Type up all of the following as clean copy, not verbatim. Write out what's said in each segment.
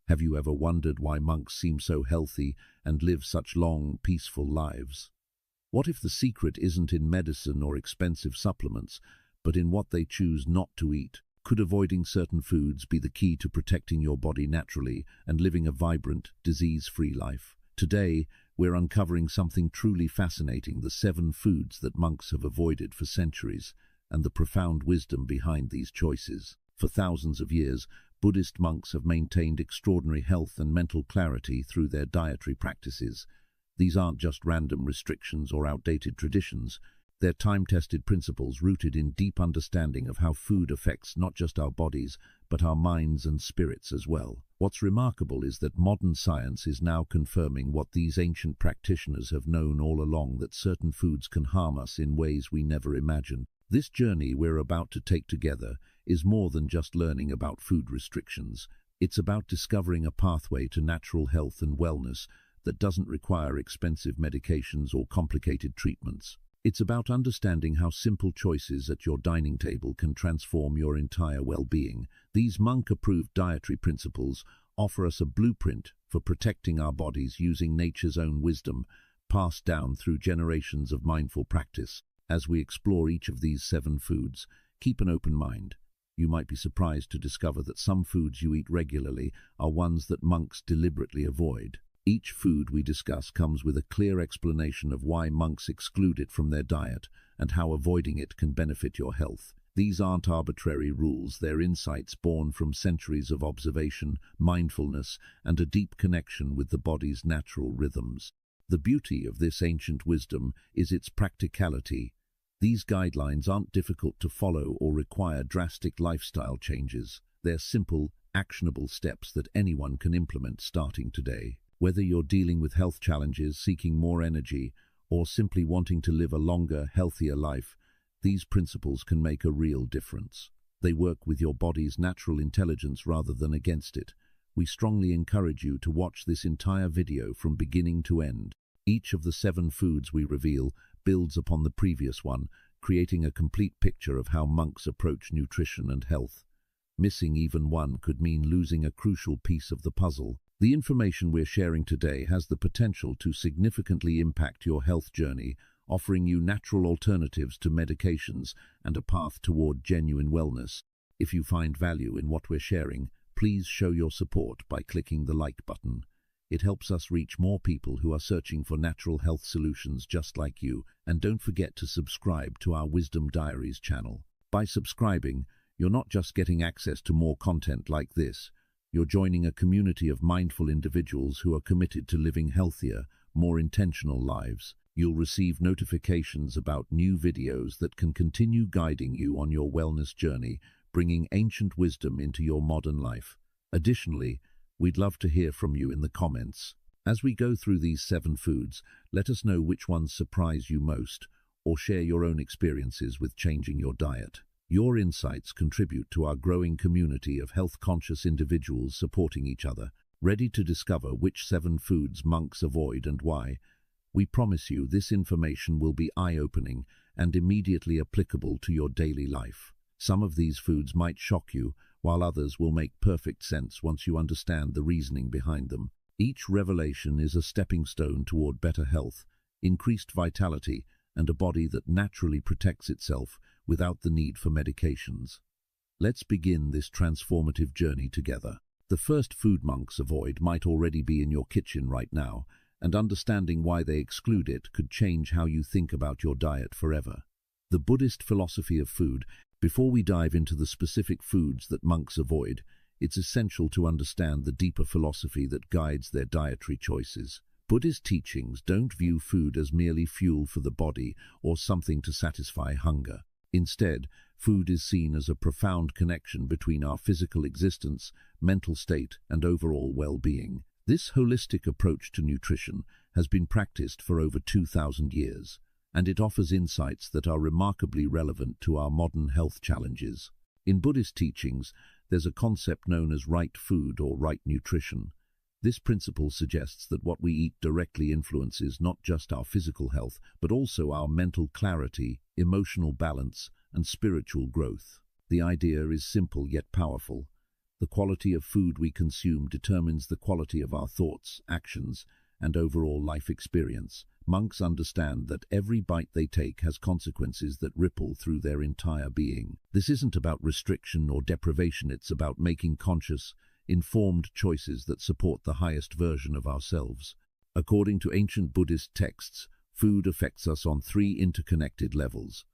Have you ever wondered why monks seem so healthy and live such long, peaceful lives? What if the secret isn't in medicine or expensive supplements, but in what they choose not to eat? Could avoiding certain foods be the key to protecting your body naturally and living a vibrant, disease-free life? Today, we're uncovering something truly fascinating: the 7 foods that monks have avoided for centuries, and the profound wisdom behind these choices. For thousands of years, Buddhist monks have maintained extraordinary health and mental clarity through their dietary practices. These aren't just random restrictions or outdated traditions. They're time-tested principles rooted in deep understanding of how food affects not just our bodies, but our minds and spirits as well. What's remarkable is that modern science is now confirming what these ancient practitioners have known all along: that certain foods can harm us in ways we never imagined. This journey we're about to take together is more than just learning about food restrictions. It's about discovering a pathway to natural health and wellness that doesn't require expensive medications or complicated treatments. It's about understanding how simple choices at your dining table can transform your entire well-being. These monk-approved dietary principles offer us a blueprint for protecting our bodies using nature's own wisdom, passed down through generations of mindful practice. As we explore each of these 7 foods, keep an open mind. You might be surprised to discover that some foods you eat regularly are ones that monks deliberately avoid. Each food we discuss comes with a clear explanation of why monks exclude it from their diet and how avoiding it can benefit your health. These aren't arbitrary rules, they're insights born from centuries of observation, mindfulness, and a deep connection with the body's natural rhythms. The beauty of this ancient wisdom is its practicality. These guidelines aren't difficult to follow or require drastic lifestyle changes. They're simple, actionable steps that anyone can implement starting today. Whether you're dealing with health challenges, seeking more energy, or simply wanting to live a longer, healthier life, these principles can make a real difference. They work with your body's natural intelligence rather than against it. We strongly encourage you to watch this entire video from beginning to end. Each of the 7 foods we reveal builds upon the previous one, creating a complete picture of how monks approach nutrition and health. Missing even one could mean losing a crucial piece of the puzzle. The information we're sharing today has the potential to significantly impact your health journey, offering you natural alternatives to medications and a path toward genuine wellness. If you find value in what we're sharing, please show your support by clicking the like button. It helps us reach more people who are searching for natural health solutions just like you. And don't forget to subscribe to our Wisdom Diaries channel. By subscribing, you're not just getting access to more content like this, you're joining a community of mindful individuals who are committed to living healthier, more intentional lives. You'll receive notifications about new videos that can continue guiding you on your wellness journey, bringing ancient wisdom into your modern life. Additionally, we'd love to hear from you in the comments. As we go through these 7 foods, let us know which ones surprise you most, or share your own experiences with changing your diet. Your insights contribute to our growing community of health-conscious individuals supporting each other, ready to discover which 7 foods monks avoid and why. We promise you this information will be eye-opening and immediately applicable to your daily life. Some of these foods might shock you, while others will make perfect sense once you understand the reasoning behind them. Each revelation is a stepping stone toward better health, increased vitality, and a body that naturally protects itself without the need for medications. Let's begin this transformative journey together. The first food monks avoid might already be in your kitchen right now, and understanding why they exclude it could change how you think about your diet forever. The Buddhist philosophy of food. Before we dive into the specific foods that monks avoid, it's essential to understand the deeper philosophy that guides their dietary choices. Buddhist teachings don't view food as merely fuel for the body or something to satisfy hunger. Instead, food is seen as a profound connection between our physical existence, mental state, and overall well-being. This holistic approach to nutrition has been practiced for over 2,000 years, and it offers insights that are remarkably relevant to our modern health challenges. In Buddhist teachings, there's a concept known as right food or right nutrition. This principle suggests that what we eat directly influences not just our physical health, but also our mental clarity, emotional balance, and spiritual growth. The idea is simple yet powerful. The quality of food we consume determines the quality of our thoughts, actions, and overall life experience. Monks understand that every bite they take has consequences that ripple through their entire being. This isn't about restriction or deprivation, it's about making conscious, informed choices that support the highest version of ourselves. According to ancient Buddhist texts, food affects us on three interconnected levels.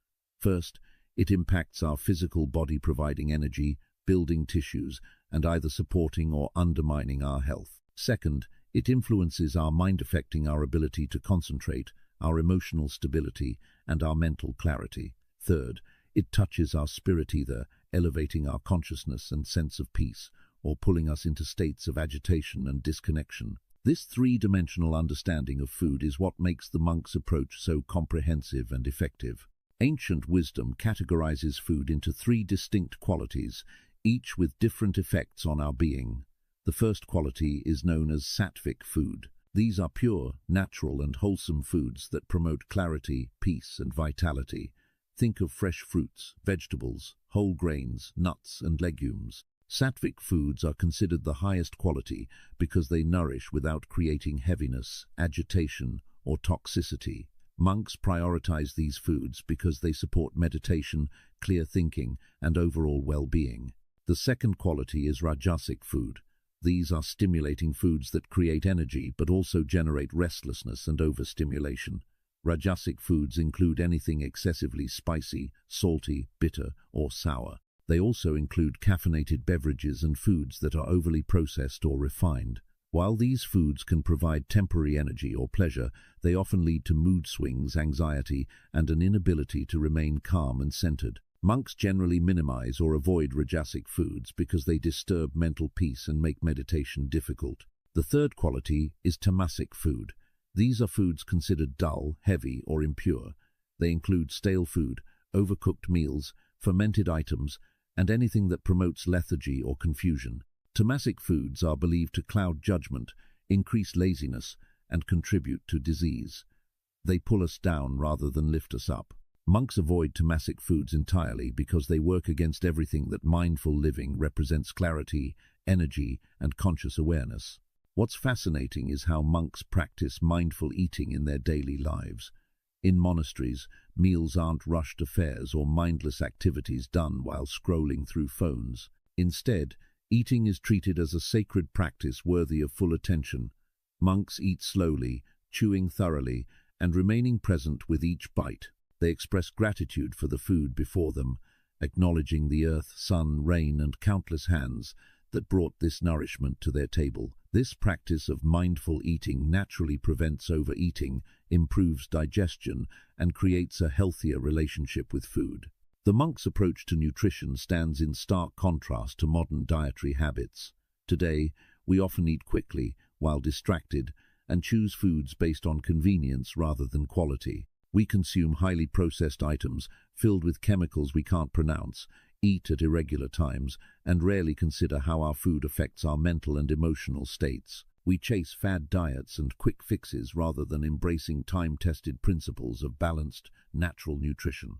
First, it impacts our physical body, providing energy, building tissues, and either supporting or undermining our health. Second, it influences our mind, affecting our ability to concentrate, our emotional stability, and our mental clarity. Third, it touches our spirit, either elevating our consciousness and sense of peace, or pulling us into states of agitation and disconnection. This three-dimensional understanding of food is what makes the monk's approach so comprehensive and effective. Ancient wisdom categorizes food into three distinct qualities, each with different effects on our being. The first quality is known as sattvic food. These are pure, natural, and wholesome foods that promote clarity, peace, and vitality. Think of fresh fruits, vegetables, whole grains, nuts, and legumes. Sattvic foods are considered the highest quality because they nourish without creating heaviness, agitation, or toxicity. Monks prioritize these foods because they support meditation, clear thinking, and overall well-being. The second quality is rajasic food. These are stimulating foods that create energy but also generate restlessness and overstimulation. Rajasic foods include anything excessively spicy, salty, bitter, or sour. They also include caffeinated beverages and foods that are overly processed or refined. While these foods can provide temporary energy or pleasure, they often lead to mood swings, anxiety, and an inability to remain calm and centered. Monks generally minimize or avoid rajasic foods because they disturb mental peace and make meditation difficult. The third quality is tamasic food. These are foods considered dull, heavy, or impure. They include stale food, overcooked meals, fermented items, and anything that promotes lethargy or confusion. Tamasic foods are believed to cloud judgment, increase laziness, and contribute to disease. They pull us down rather than lift us up. Monks avoid tamasic foods entirely because they work against everything that mindful living represents: clarity, energy, and conscious awareness. What's fascinating is how monks practice mindful eating in their daily lives. In monasteries, meals aren't rushed affairs or mindless activities done while scrolling through phones. Instead, eating is treated as a sacred practice worthy of full attention. Monks eat slowly, chewing thoroughly, and remaining present with each bite. They express gratitude for the food before them, acknowledging the earth, sun, rain, and countless hands that brought this nourishment to their table. This practice of mindful eating naturally prevents overeating, improves digestion, and creates a healthier relationship with food. The monk's approach to nutrition stands in stark contrast to modern dietary habits. Today, we often eat quickly, while distracted, and choose foods based on convenience rather than quality. We consume highly processed items, filled with chemicals we can't pronounce, eat at irregular times, and rarely consider how our food affects our mental and emotional states. We chase fad diets and quick fixes rather than embracing time-tested principles of balanced, natural nutrition.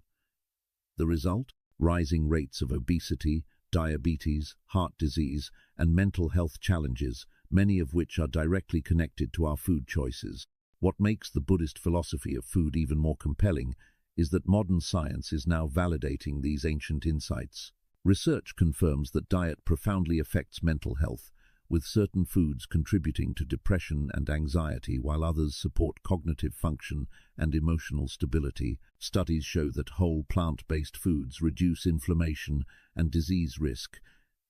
The result? Rising rates of obesity, diabetes, heart disease, and mental health challenges, many of which are directly connected to our food choices. What makes the Buddhist philosophy of food even more compelling is that modern science is now validating these ancient insights. Research confirms that diet profoundly affects mental health, with certain foods contributing to depression and anxiety while others support cognitive function and emotional stability. Studies show that whole plant-based foods reduce inflammation and disease risk,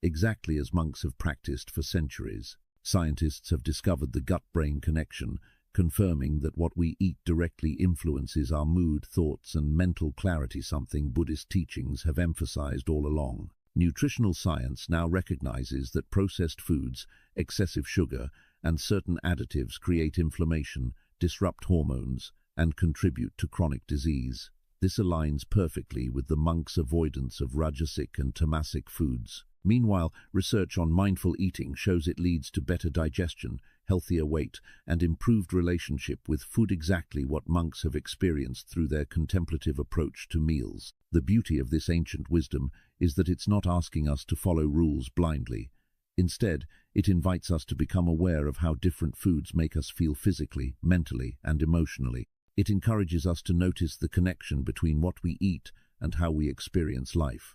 exactly as monks have practiced for centuries. Scientists have discovered the gut-brain connection, confirming that what we eat directly influences our mood, thoughts, and mental clarity, something Buddhist teachings have emphasized all along. Nutritional science now recognizes that processed foods, excessive sugar, and certain additives create inflammation, disrupt hormones, and contribute to chronic disease. This aligns perfectly with the monks' avoidance of rajasic and tamasic foods. Meanwhile, research on mindful eating shows it leads to better digestion, healthier weight, and improved relationship with food, exactly what monks have experienced through their contemplative approach to meals. The beauty of this ancient wisdom is that it's not asking us to follow rules blindly. Instead, it invites us to become aware of how different foods make us feel physically, mentally, and emotionally. It encourages us to notice the connection between what we eat and how we experience life.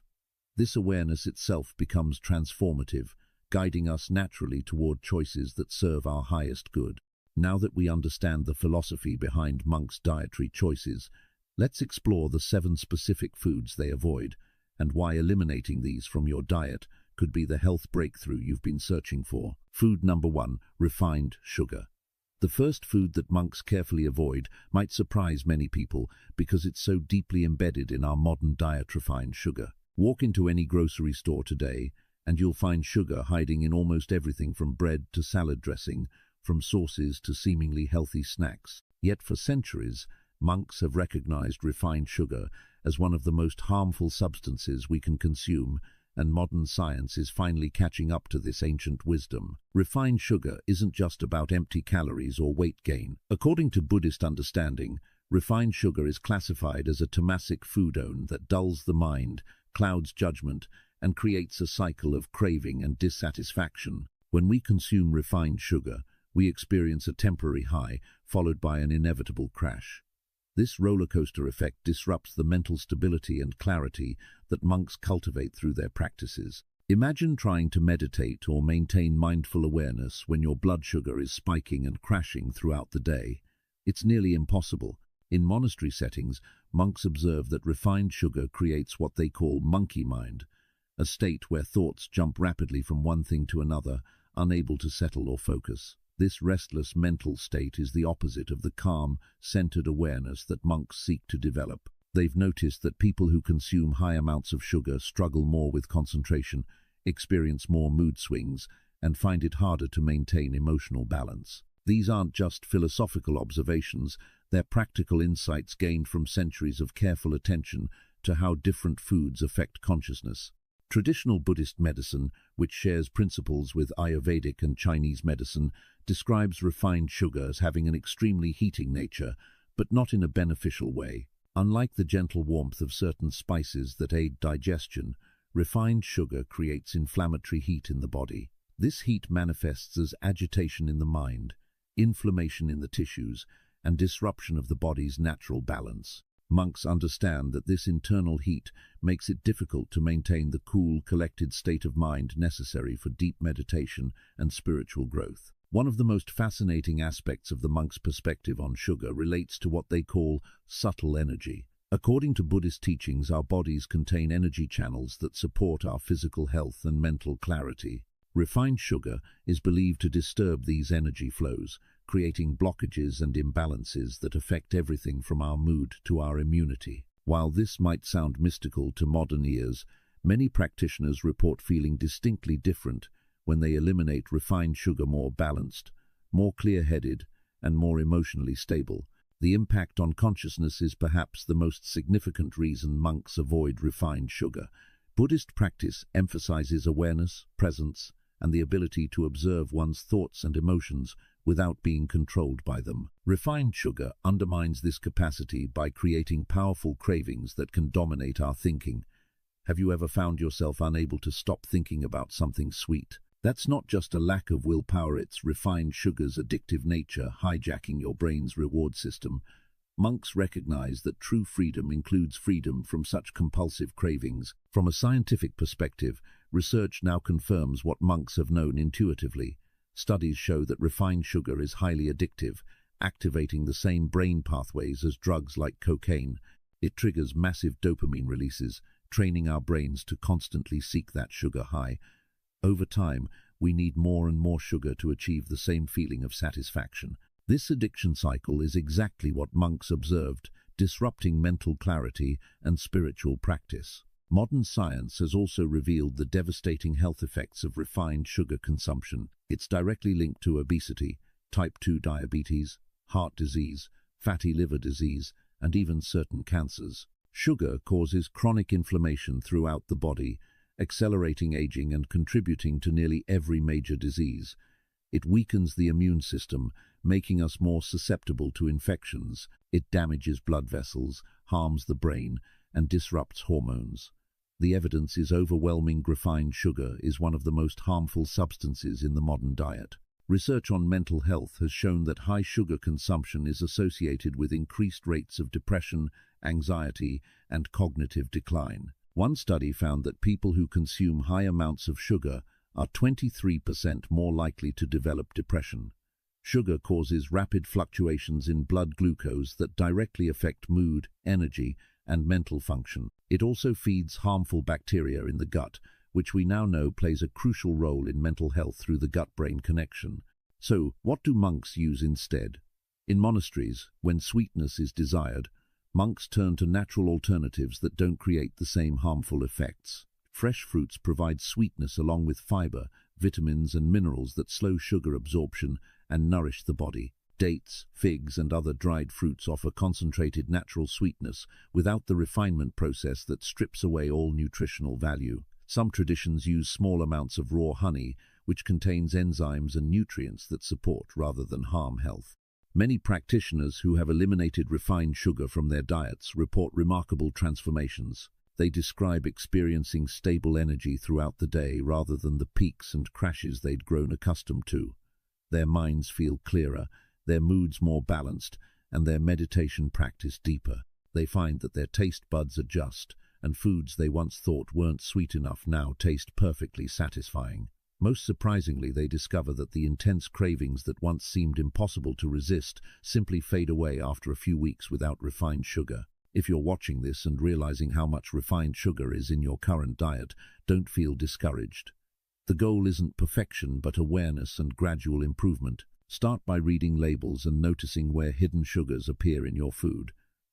This awareness itself becomes transformative, guiding us naturally toward choices that serve our highest good. Now that we understand the philosophy behind monks' dietary choices, let's explore the 7 specific foods they avoid and why eliminating these from your diet could be the health breakthrough you've been searching for. Food number 1, refined sugar. The first food that monks carefully avoid might surprise many people because it's so deeply embedded in our modern diet: refined sugar. Walk into any grocery store today and you'll find sugar hiding in almost everything from bread to salad dressing, from sauces to seemingly healthy snacks. Yet for centuries, monks have recognized refined sugar as one of the most harmful substances we can consume, and modern science is finally catching up to this ancient wisdom. Refined sugar isn't just about empty calories or weight gain. According to Buddhist understanding, refined sugar is classified as a tamasic foodone that dulls the mind, clouds judgment, and creates a cycle of craving and dissatisfaction. When we consume refined sugar, we experience a temporary high, followed by an inevitable crash. This roller coaster effect disrupts the mental stability and clarity that monks cultivate through their practices. Imagine trying to meditate or maintain mindful awareness when your blood sugar is spiking and crashing throughout the day. It's nearly impossible. In monastery settings, monks observe that refined sugar creates what they call monkey mind, a state where thoughts jump rapidly from one thing to another, unable to settle or focus. This restless mental state is the opposite of the calm, centered awareness that monks seek to develop. They've noticed that people who consume high amounts of sugar struggle more with concentration, experience more mood swings, and find it harder to maintain emotional balance. These aren't just philosophical observations, they're practical insights gained from centuries of careful attention to how different foods affect consciousness. Traditional Buddhist medicine, which shares principles with Ayurvedic and Chinese medicine, describes refined sugar as having an extremely heating nature, but not in a beneficial way. Unlike the gentle warmth of certain spices that aid digestion, refined sugar creates inflammatory heat in the body. This heat manifests as agitation in the mind, inflammation in the tissues, and disruption of the body's natural balance. Monks understand that this internal heat makes it difficult to maintain the cool, collected state of mind necessary for deep meditation and spiritual growth. One of the most fascinating aspects of the monk's perspective on sugar relates to what they call subtle energy. According to Buddhist teachings, our bodies contain energy channels that support our physical health and mental clarity. Refined sugar is believed to disturb these energy flows, creating blockages and imbalances that affect everything from our mood to our immunity. While this might sound mystical to modern ears, many practitioners report feeling distinctly different when they eliminate refined sugar, more balanced, more clear-headed, and more emotionally stable. The impact on consciousness is perhaps the most significant reason monks avoid refined sugar. Buddhist practice emphasizes awareness, presence, and the ability to observe one's thoughts and emotions without being controlled by them. Refined sugar undermines this capacity by creating powerful cravings that can dominate our thinking. Have you ever found yourself unable to stop thinking about something sweet? That's not just a lack of willpower, it's refined sugar's addictive nature hijacking your brain's reward system. Monks recognize that true freedom includes freedom from such compulsive cravings. From a scientific perspective, research now confirms what monks have known intuitively. Studies show that refined sugar is highly addictive, activating the same brain pathways as drugs like cocaine. It triggers massive dopamine releases, training our brains to constantly seek that sugar high. Over time, we need more and more sugar to achieve the same feeling of satisfaction. This addiction cycle is exactly what monks observed, disrupting mental clarity and spiritual practice. Modern science has also revealed the devastating health effects of refined sugar consumption. It's directly linked to obesity, type 2 diabetes, heart disease, fatty liver disease, and even certain cancers. Sugar causes chronic inflammation throughout the body, accelerating aging and contributing to nearly every major disease. It weakens the immune system, making us more susceptible to infections. It damages blood vessels, harms the brain, and disrupts hormones. The evidence is overwhelming. Refined sugar is one of the most harmful substances in the modern diet. Research on mental health has shown that high sugar consumption is associated with increased rates of depression, anxiety, and cognitive decline. One study found that people who consume high amounts of sugar are 23% more likely to develop depression. Sugar causes rapid fluctuations in blood glucose that directly affect mood, energy, and mental function. It also feeds harmful bacteria in the gut, which we now know plays a crucial role in mental health through the gut-brain connection. So, what do monks use instead? In monasteries, when sweetness is desired, monks turn to natural alternatives that don't create the same harmful effects. Fresh fruits provide sweetness along with fiber, vitamins, and minerals that slow sugar absorption and nourish the body. Dates, figs, and other dried fruits offer concentrated natural sweetness without the refinement process that strips away all nutritional value. Some traditions use small amounts of raw honey, which contains enzymes and nutrients that support rather than harm health. Many practitioners who have eliminated refined sugar from their diets report remarkable transformations. They describe experiencing stable energy throughout the day rather than the peaks and crashes they'd grown accustomed to. Their minds feel clearer, their moods more balanced, and their meditation practice deeper. They find that their taste buds adjust, and foods they once thought weren't sweet enough now taste perfectly satisfying. Most surprisingly, they discover that the intense cravings that once seemed impossible to resist simply fade away after a few weeks without refined sugar. If you're watching this and realizing how much refined sugar is in your current diet, don't feel discouraged. The goal isn't perfection, but awareness and gradual improvement. Start by reading labels and noticing where hidden sugars appear in your food.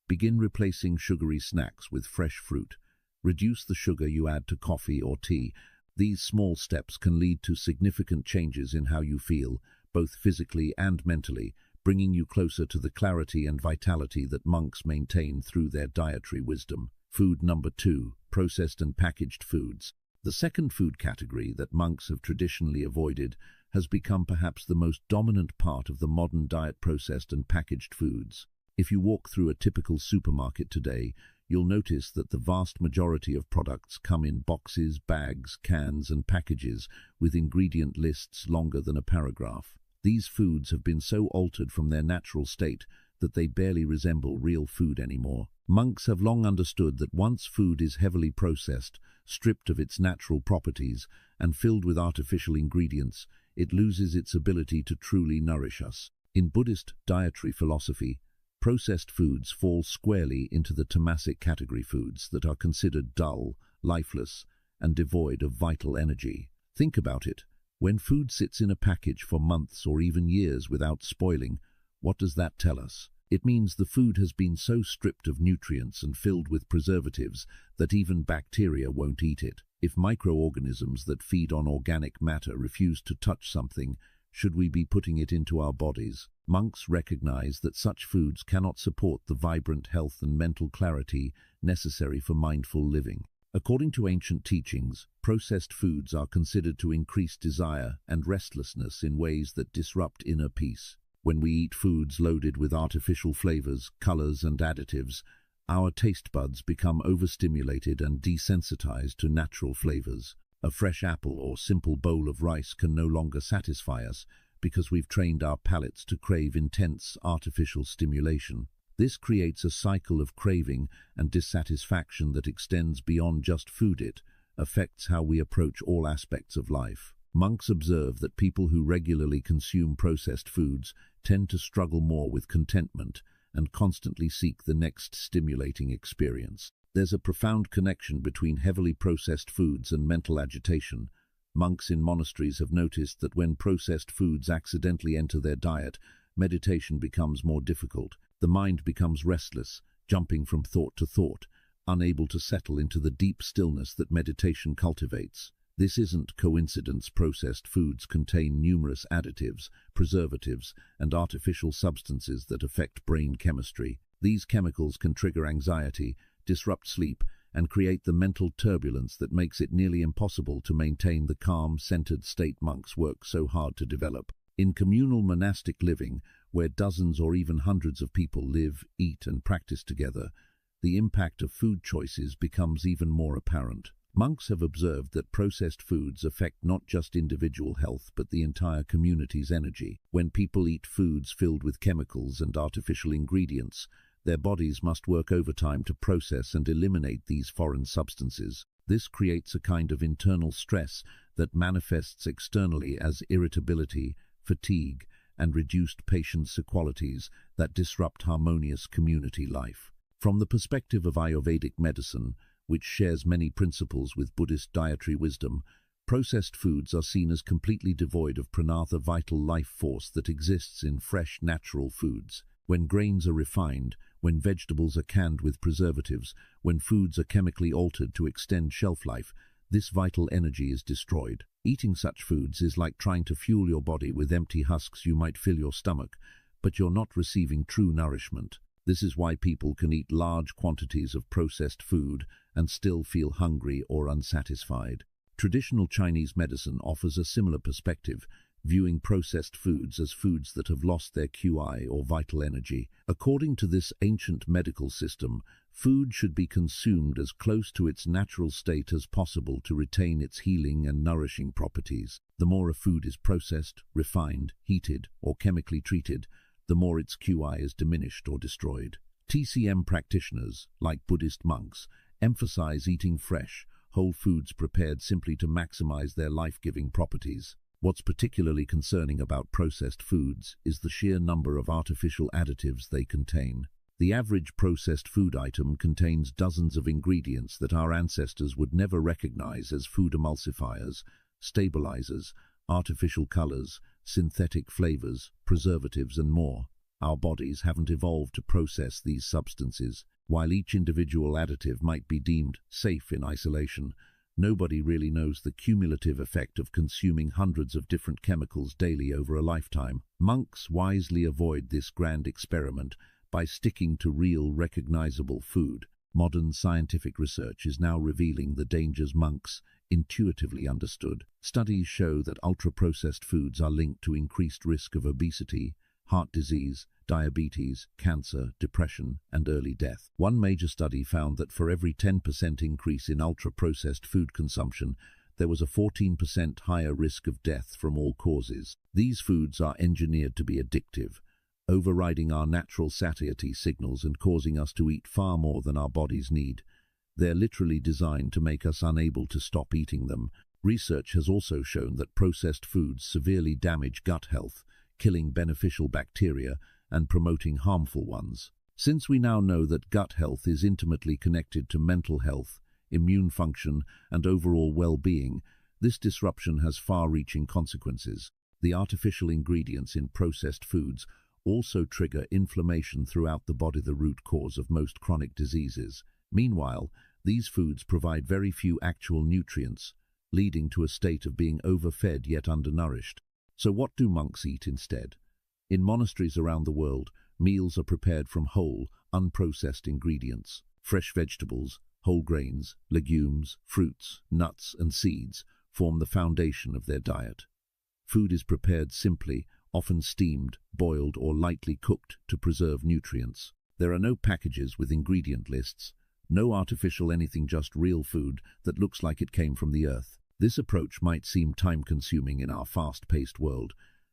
Begin replacing sugary snacks with fresh fruit. Reduce the sugar you add to coffee or tea. These small steps can lead to significant changes in how you feel, both physically and mentally, bringing you closer to the clarity and vitality that monks maintain through their dietary wisdom. Food number 2, processed and packaged foods. The second food category that monks have traditionally avoided has become perhaps the most dominant part of the modern diet: processed and packaged foods. If you walk through a typical supermarket today, you'll notice that the vast majority of products come in boxes, bags, cans, and packages with ingredient lists longer than a paragraph. These foods have been so altered from their natural state that they barely resemble real food anymore. Monks have long understood that once food is heavily processed, stripped of its natural properties, and filled with artificial ingredients, it loses its ability to truly nourish us. In Buddhist dietary philosophy, processed foods fall squarely into the tamasic category: foods that are considered dull, lifeless, and devoid of vital energy. Think about it. When food sits in a package for months or even years without spoiling, what does that tell us? It means the food has been so stripped of nutrients and filled with preservatives that even bacteria won't eat it. If microorganisms that feed on organic matter refuse to touch something, should we be putting it into our bodies? Monks recognize that such foods cannot support the vibrant health and mental clarity necessary for mindful living. According to ancient teachings, processed foods are considered to increase desire and restlessness in ways that disrupt inner peace. When we eat foods loaded with artificial flavors, colors, and additives, our taste buds become overstimulated and desensitized to natural flavors. A fresh apple or simple bowl of rice can no longer satisfy us because we've trained our palates to crave intense artificial stimulation. This creates a cycle of craving and dissatisfaction that extends beyond just food. It affects how we approach all aspects of life. Monks observe that people who regularly consume processed foods tend to struggle more with contentment and constantly seek the next stimulating experience. There's a profound connection between heavily processed foods and mental agitation. Monks in monasteries have noticed that when processed foods accidentally enter their diet, meditation becomes more difficult. The mind becomes restless, jumping from thought to thought, unable to settle into the deep stillness that meditation cultivates. This isn't coincidence. Processed foods contain numerous additives, preservatives, and artificial substances that affect brain chemistry. These chemicals can trigger anxiety, disrupt sleep, and create the mental turbulence that makes it nearly impossible to maintain the calm, centered state monks work so hard to develop. In communal monastic living, where dozens or even hundreds of people live, eat, and practice together, the impact of food choices becomes even more apparent. Monks have observed that processed foods affect not just individual health but the entire community's energy. When people eat foods filled with chemicals and artificial ingredients, their bodies must work overtime to process and eliminate these foreign substances. This creates a kind of internal stress that manifests externally as irritability, fatigue, and reduced patience qualities that disrupt harmonious community life. From the perspective of Ayurvedic medicine, which shares many principles with Buddhist dietary wisdom, processed foods are seen as completely devoid of pranartha, vital life force that exists in fresh, natural foods. When grains are refined, when vegetables are canned with preservatives, when foods are chemically altered to extend shelf life, this vital energy is destroyed. Eating such foods is like trying to fuel your body with empty husks. You might fill your stomach, but you're not receiving true nourishment. This is why people can eat large quantities of processed food and still feel hungry or unsatisfied. Traditional Chinese medicine offers a similar perspective, viewing processed foods as foods that have lost their qi or vital energy. According to this ancient medical system, food should be consumed as close to its natural state as possible to retain its healing and nourishing properties. The more a food is processed, refined, heated, or chemically treated, the more its qi is diminished or destroyed. TCM practitioners, like Buddhist monks, emphasize eating fresh, whole foods prepared simply to maximize their life-giving properties. What's particularly concerning about processed foods is the sheer number of artificial additives they contain. The average processed food item contains dozens of ingredients that our ancestors would never recognize as food emulsifiers, stabilizers, artificial colors, synthetic flavors, preservatives, and more. Our bodies haven't evolved to process these substances. While each individual additive might be deemed safe in isolation, nobody really knows the cumulative effect of consuming hundreds of different chemicals daily over a lifetime. Monks wisely avoid this grand experiment by sticking to real, recognizable food. Modern scientific research is now revealing the dangers monks intuitively understood. Studies show that ultra-processed foods are linked to increased risk of obesity, heart disease, diabetes, cancer, depression, and early death. One major study found that for every 10% increase in ultra-processed food consumption, there was a 14% higher risk of death from all causes. These foods are engineered to be addictive, overriding our natural satiety signals and causing us to eat far more than our bodies need. They're literally designed to make us unable to stop eating them. Research has also shown that processed foods severely damage gut health, killing beneficial bacteria and promoting harmful ones. Since we now know that gut health is intimately connected to mental health, immune function, and overall well-being, this disruption has far-reaching consequences. The artificial ingredients in processed foods also trigger inflammation throughout the body, the root cause of most chronic diseases. Meanwhile, these foods provide very few actual nutrients, leading to a state of being overfed yet undernourished. So what do monks eat instead? In monasteries around the world, meals are prepared from whole, unprocessed ingredients. Fresh vegetables, whole grains, legumes, fruits, nuts, and seeds form the foundation of their diet. Food is prepared simply, often steamed, boiled, or lightly cooked to preserve nutrients. There are no packages with ingredient lists, no artificial anything, just real food that looks like it came from the earth. This approach might seem time-consuming in our fast-paced world,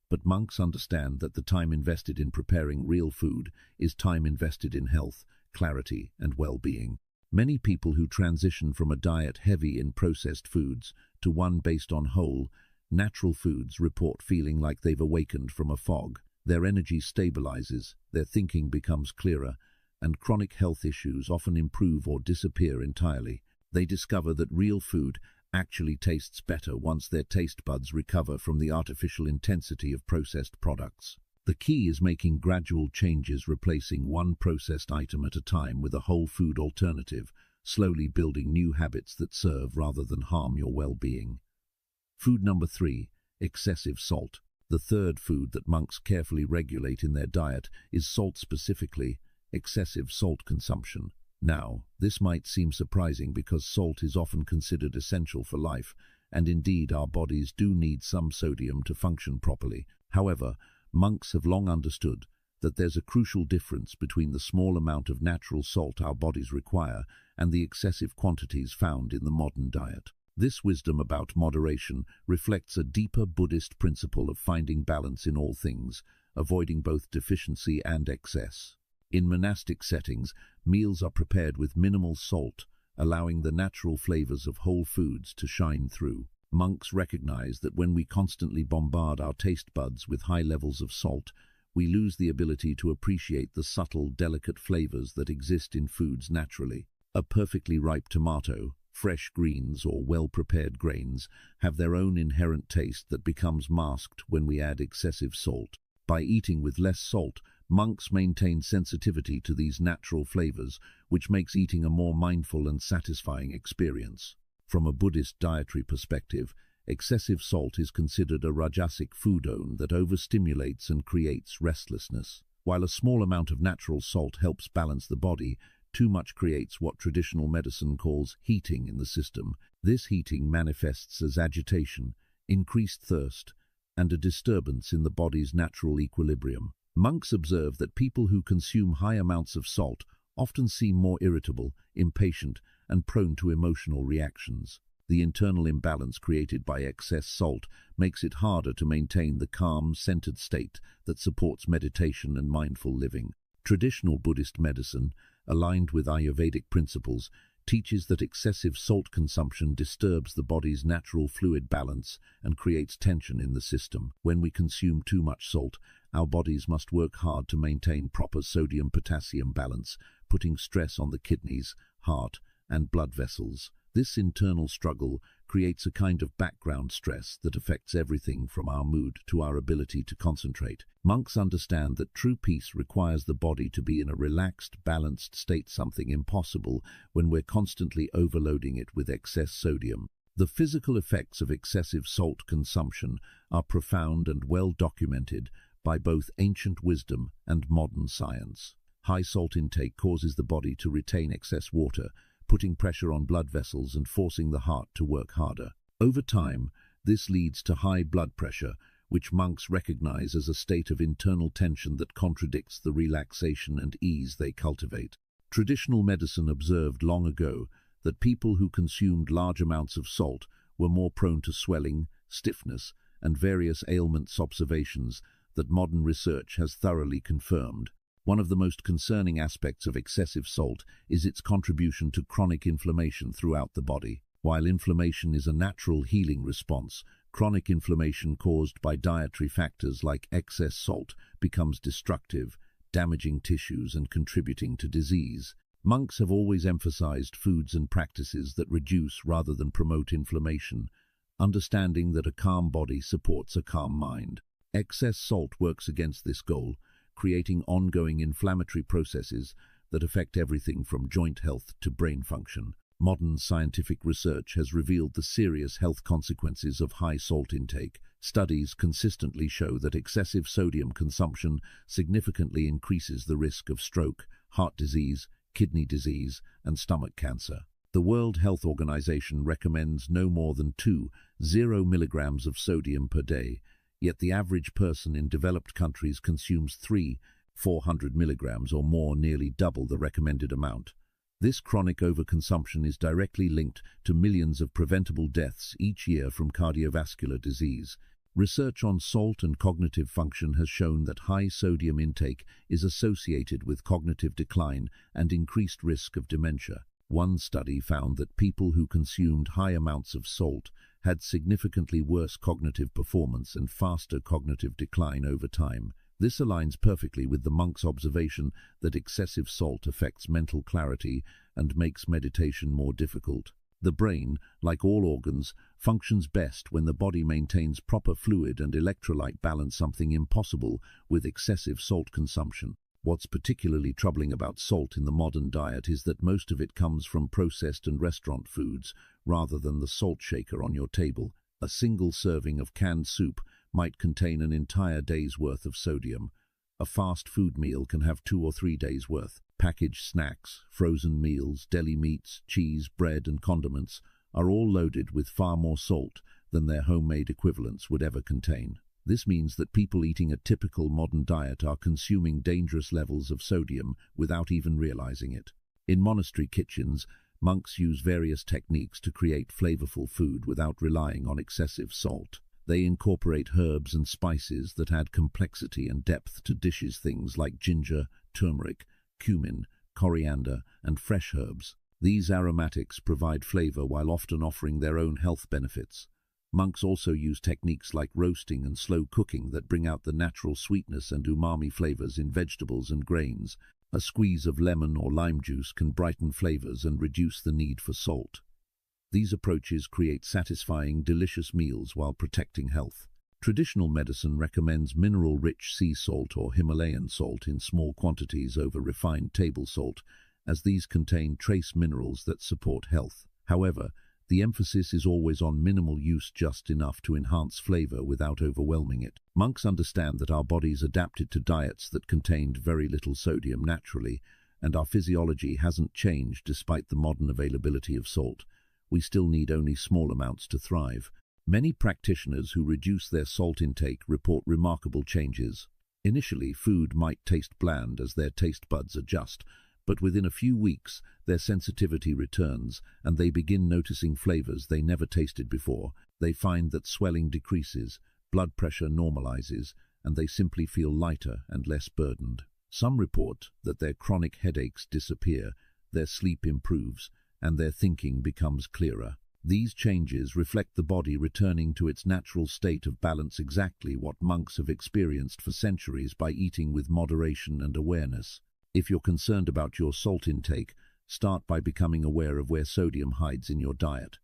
but monks understand that the time invested in preparing real food is time invested in health, clarity, and well-being. Many people who transition from a diet heavy in processed foods to one based on whole, natural foods report feeling like they've awakened from a fog. Their energy stabilizes, their thinking becomes clearer, and chronic health issues often improve or disappear entirely. They discover that real food actually tastes better once their taste buds recover from the artificial intensity of processed products. The key is making gradual changes, replacing one processed item at a time with a whole food alternative, slowly building new habits that serve rather than harm your well-being. Food number 3, excessive salt. The third food that monks carefully regulate in their diet is salt, specifically excessive salt consumption. Now, this might seem surprising because salt is often considered essential for life, and indeed our bodies do need some sodium to function properly. However, monks have long understood that there's a crucial difference between the small amount of natural salt our bodies require and the excessive quantities found in the modern diet. This wisdom about moderation reflects a deeper Buddhist principle of finding balance in all things, avoiding both deficiency and excess. In monastic settings, meals are prepared with minimal salt, allowing the natural flavors of whole foods to shine through. Monks recognize that when we constantly bombard our taste buds with high levels of salt, we lose the ability to appreciate the subtle, delicate flavors that exist in foods naturally. A perfectly ripe tomato, fresh greens, or well-prepared grains have their own inherent taste that becomes masked when we add excessive salt. By eating with less salt, monks maintain sensitivity to these natural flavors, which makes eating a more mindful and satisfying experience. From a Buddhist dietary perspective, excessive salt is considered a rajasic foodone that overstimulates and creates restlessness. While a small amount of natural salt helps balance the body, too much creates what traditional medicine calls heating in the system. This heating manifests as agitation, increased thirst, and a disturbance in the body's natural equilibrium. Monks observe that people who consume high amounts of salt often seem more irritable, impatient, and prone to emotional reactions. The internal imbalance created by excess salt makes it harder to maintain the calm, centered state that supports meditation and mindful living. Traditional Buddhist medicine, aligned with Ayurvedic principles, teaches that excessive salt consumption disturbs the body's natural fluid balance and creates tension in the system. When we consume too much salt, our bodies must work hard to maintain proper sodium-potassium balance, putting stress on the kidneys, heart, and blood vessels. This internal struggle creates a kind of background stress that affects everything from our mood to our ability to concentrate. Monks understand that true peace requires the body to be in a relaxed, balanced state, something impossible when we're constantly overloading it with excess sodium. The physical effects of excessive salt consumption are profound and well documented by both ancient wisdom and modern science. High salt intake causes the body to retain excess water, putting pressure on blood vessels and forcing the heart to work harder. Over time, this leads to high blood pressure, which monks recognize as a state of internal tension that contradicts the relaxation and ease they cultivate. Traditional medicine observed long ago that people who consumed large amounts of salt were more prone to swelling, stiffness, and various ailments, observations that modern research has thoroughly confirmed. One of the most concerning aspects of excessive salt is its contribution to chronic inflammation throughout the body. While inflammation is a natural healing response, chronic inflammation caused by dietary factors like excess salt becomes destructive, damaging tissues and contributing to disease. Monks have always emphasized foods and practices that reduce rather than promote inflammation, understanding that a calm body supports a calm mind. Excess salt works against this goal, creating ongoing inflammatory processes that affect everything from joint health to brain function. Modern scientific research has revealed the serious health consequences of high salt intake. Studies consistently show that excessive sodium consumption significantly increases the risk of stroke, heart disease, kidney disease, and stomach cancer. The World Health Organization recommends no more than 0 milligrams of sodium per day, yet the average person in developed countries consumes 400 milligrams or more, nearly double the recommended amount. This chronic overconsumption is directly linked to millions of preventable deaths each year from cardiovascular disease. Research on salt and cognitive function has shown that high sodium intake is associated with cognitive decline and increased risk of dementia. One study found that people who consumed high amounts of salt had significantly worse cognitive performance and faster cognitive decline over time. This aligns perfectly with the monk's observation that excessive salt affects mental clarity and makes meditation more difficult. The brain, like all organs, functions best when the body maintains proper fluid and electrolyte balance, something impossible with excessive salt consumption. What's particularly troubling about salt in the modern diet is that most of it comes from processed and restaurant foods, rather than the salt shaker on your table. A single serving of canned soup might contain an entire day's worth of sodium. A fast food meal can have 2 or 3 days' worth. Packaged snacks, frozen meals, deli meats, cheese, bread, and condiments are all loaded with far more salt than their homemade equivalents would ever contain. This means that people eating a typical modern diet are consuming dangerous levels of sodium without even realizing it. In monastery kitchens, monks use various techniques to create flavorful food without relying on excessive salt. They incorporate herbs and spices that add complexity and depth to dishes, things like ginger, turmeric, cumin, coriander, and fresh herbs. These aromatics provide flavor while often offering their own health benefits. Monks also use techniques like roasting and slow cooking that bring out the natural sweetness and umami flavors in vegetables and grains. A squeeze of lemon or lime juice can brighten flavors and reduce the need for salt. These approaches create satisfying, delicious meals while protecting health. Traditional medicine recommends mineral-rich sea salt or Himalayan salt in small quantities over refined table salt, as these contain trace minerals that support health. However, the emphasis is always on minimal use, just enough to enhance flavor without overwhelming it. Monks understand that our bodies adapted to diets that contained very little sodium naturally, and our physiology hasn't changed despite the modern availability of salt. We still need only small amounts to thrive. Many practitioners who reduce their salt intake report remarkable changes. Initially, food might taste bland as their taste buds adjust, but within a few weeks, their sensitivity returns and they begin noticing flavors they never tasted before. They find that swelling decreases, blood pressure normalizes, and they simply feel lighter and less burdened. Some report that their chronic headaches disappear, their sleep improves, and their thinking becomes clearer. These changes reflect the body returning to its natural state of balance, exactly what monks have experienced for centuries by eating with moderation and awareness. If you're concerned about your salt intake, start by becoming aware of where sodium hides in your diet.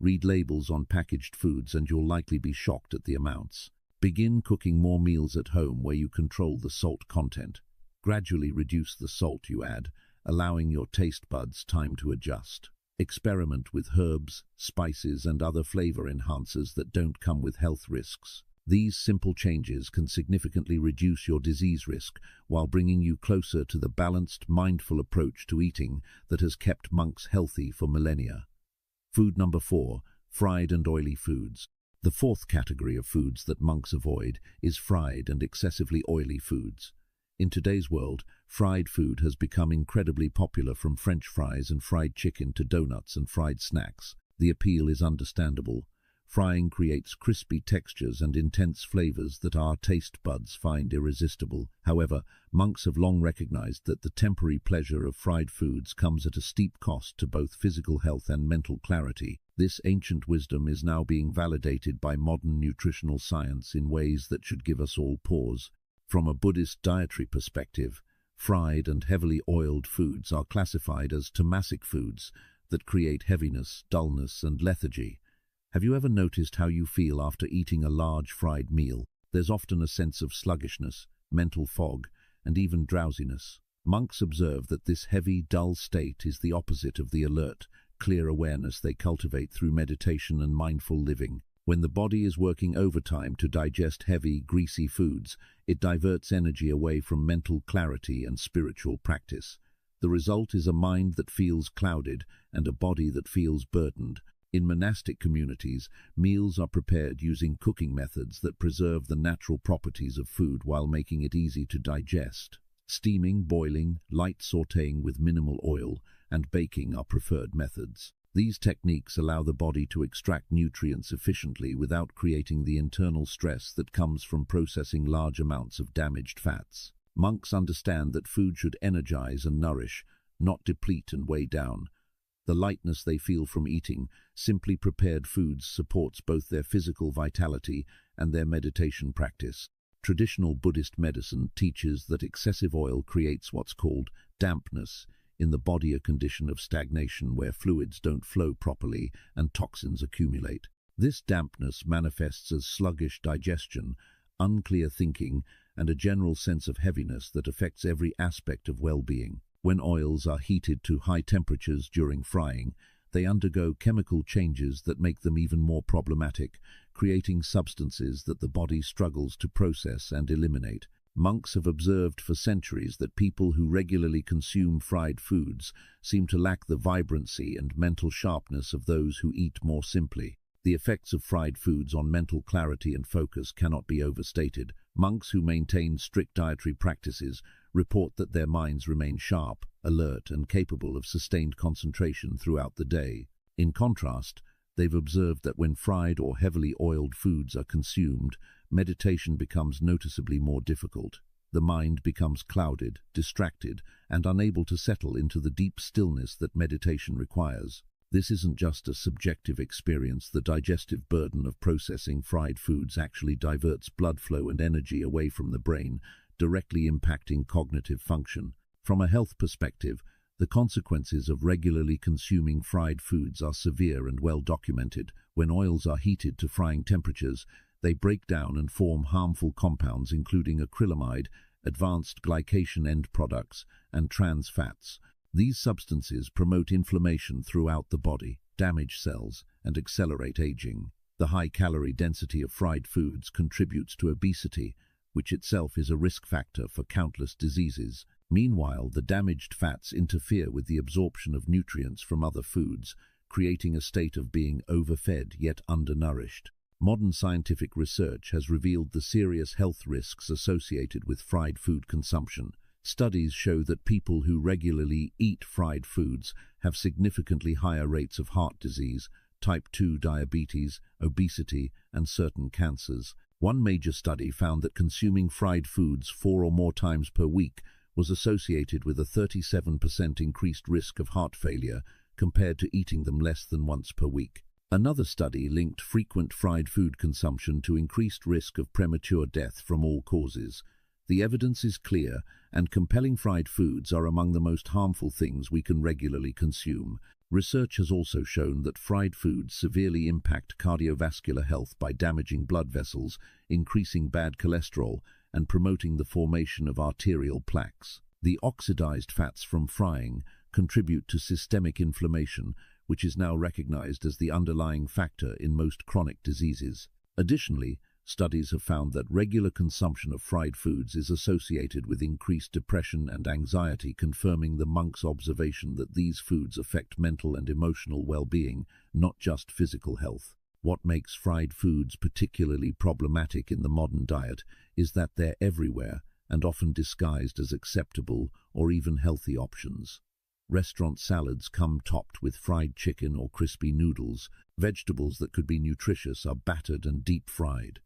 Read labels on packaged foods and you'll likely be shocked at the amounts. Begin cooking more meals at home where you control the salt content. Gradually reduce the salt you add, allowing your taste buds time to adjust. Experiment with herbs, spices, and other flavor enhancers that don't come with health risks. These simple changes can significantly reduce your disease risk while bringing you closer to the balanced, mindful approach to eating that has kept monks healthy for millennia. Food number 4, fried and oily foods. The fourth category of foods that monks avoid is fried and excessively oily foods. In today's world, fried food has become incredibly popular, from French fries and fried chicken to donuts and fried snacks. The appeal is understandable. Frying creates crispy textures and intense flavors that our taste buds find irresistible. However, monks have long recognized that the temporary pleasure of fried foods comes at a steep cost to both physical health and mental clarity. This ancient wisdom is now being validated by modern nutritional science in ways that should give us all pause. From a Buddhist dietary perspective, fried and heavily oiled foods are classified as tamasic foods that create heaviness, dullness, and lethargy. Have you ever noticed how you feel after eating a large fried meal? There's often a sense of sluggishness, mental fog, and even drowsiness. Monks observe that this heavy, dull state is the opposite of the alert, clear awareness they cultivate through meditation and mindful living. When the body is working overtime to digest heavy, greasy foods, it diverts energy away from mental clarity and spiritual practice. The result is a mind that feels clouded and a body that feels burdened. In monastic communities, meals are prepared using cooking methods that preserve the natural properties of food while making it easy to digest. Steaming, boiling, light sautéing with minimal oil, and baking are preferred methods. These techniques allow the body to extract nutrients efficiently without creating the internal stress that comes from processing large amounts of damaged fats. Monks understand that food should energize and nourish, not deplete and weigh down. The lightness they feel from eating simply prepared foods supports both their physical vitality and their meditation practice. Traditional Buddhist medicine teaches that excessive oil creates what's called dampness in the body, a condition of stagnation where fluids don't flow properly and toxins accumulate. This dampness manifests as sluggish digestion, unclear thinking, and a general sense of heaviness that affects every aspect of well-being. When oils are heated to high temperatures during frying, they undergo chemical changes that make them even more problematic, creating substances that the body struggles to process and eliminate. Monks have observed for centuries that people who regularly consume fried foods seem to lack the vibrancy and mental sharpness of those who eat more simply. The effects of fried foods on mental clarity and focus cannot be overstated. Monks who maintain strict dietary practices report that their minds remain sharp, alert, and capable of sustained concentration throughout the day. In contrast, they've observed that when fried or heavily oiled foods are consumed, meditation becomes noticeably more difficult. The mind becomes clouded, distracted, and unable to settle into the deep stillness that meditation requires. This isn't just a subjective experience. The digestive burden of processing fried foods actually diverts blood flow and energy away from the brain, directly impacting cognitive function. From a health perspective, the consequences of regularly consuming fried foods are severe and well documented. When oils are heated to frying temperatures, they break down and form harmful compounds including acrylamide, advanced glycation end products, and trans fats. These substances promote inflammation throughout the body, damage cells, and accelerate aging. The high calorie density of fried foods contributes to obesity, which itself is a risk factor for countless diseases. Meanwhile, the damaged fats interfere with the absorption of nutrients from other foods, creating a state of being overfed yet undernourished. Modern scientific research has revealed the serious health risks associated with fried food consumption. Studies show that people who regularly eat fried foods have significantly higher rates of heart disease, type 2 diabetes, obesity, and certain cancers. One major study found that consuming fried foods 4 or more times per week was associated with a 37% increased risk of heart failure compared to eating them less than once per week. Another study linked frequent fried food consumption to increased risk of premature death from all causes. The evidence is clear, and compelling. Fried foods are among the most harmful things we can regularly consume. Research has also shown that fried foods severely impact cardiovascular health by damaging blood vessels, increasing bad cholesterol, and promoting the formation of arterial plaques. The oxidized fats from frying contribute to systemic inflammation, which is now recognized as the underlying factor in most chronic diseases. Additionally, studies have found that regular consumption of fried foods is associated with increased depression and anxiety, confirming the monk's observation that these foods affect mental and emotional well-being, not just physical health. What makes fried foods particularly problematic in the modern diet is that they're everywhere and often disguised as acceptable or even healthy options. Restaurant salads come topped with fried chicken or crispy noodles. Vegetables that could be nutritious are battered and deep-fried.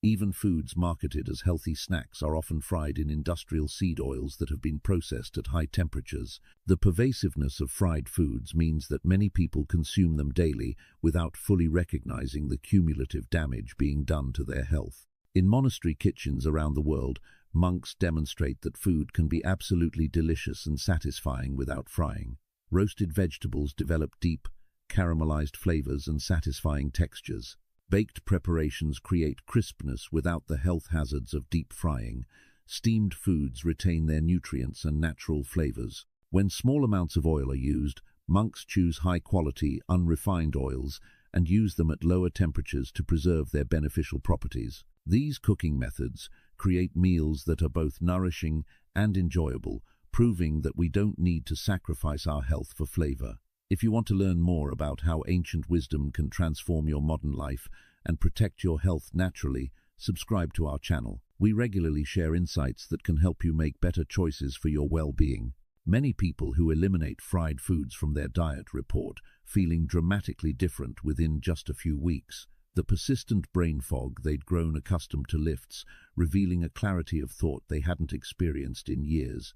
Even foods marketed as healthy snacks are often fried in industrial seed oils that have been processed at high temperatures. The pervasiveness of fried foods means that many people consume them daily without fully recognizing the cumulative damage being done to their health. In monastery kitchens around the world, monks demonstrate that food can be absolutely delicious and satisfying without frying. Roasted vegetables develop deep, caramelized flavors and satisfying textures. Baked preparations create crispness without the health hazards of deep frying. Steamed foods retain their nutrients and natural flavors. When small amounts of oil are used, monks choose high-quality, unrefined oils and use them at lower temperatures to preserve their beneficial properties. These cooking methods create meals that are both nourishing and enjoyable, proving that we don't need to sacrifice our health for flavor. If you want to learn more about how ancient wisdom can transform your modern life and protect your health naturally, subscribe to our channel. We regularly share insights that can help you make better choices for your well-being. Many people who eliminate fried foods from their diet report feeling dramatically different within just a few weeks. The persistent brain fog they'd grown accustomed to lifts, revealing a clarity of thought they hadn't experienced in years.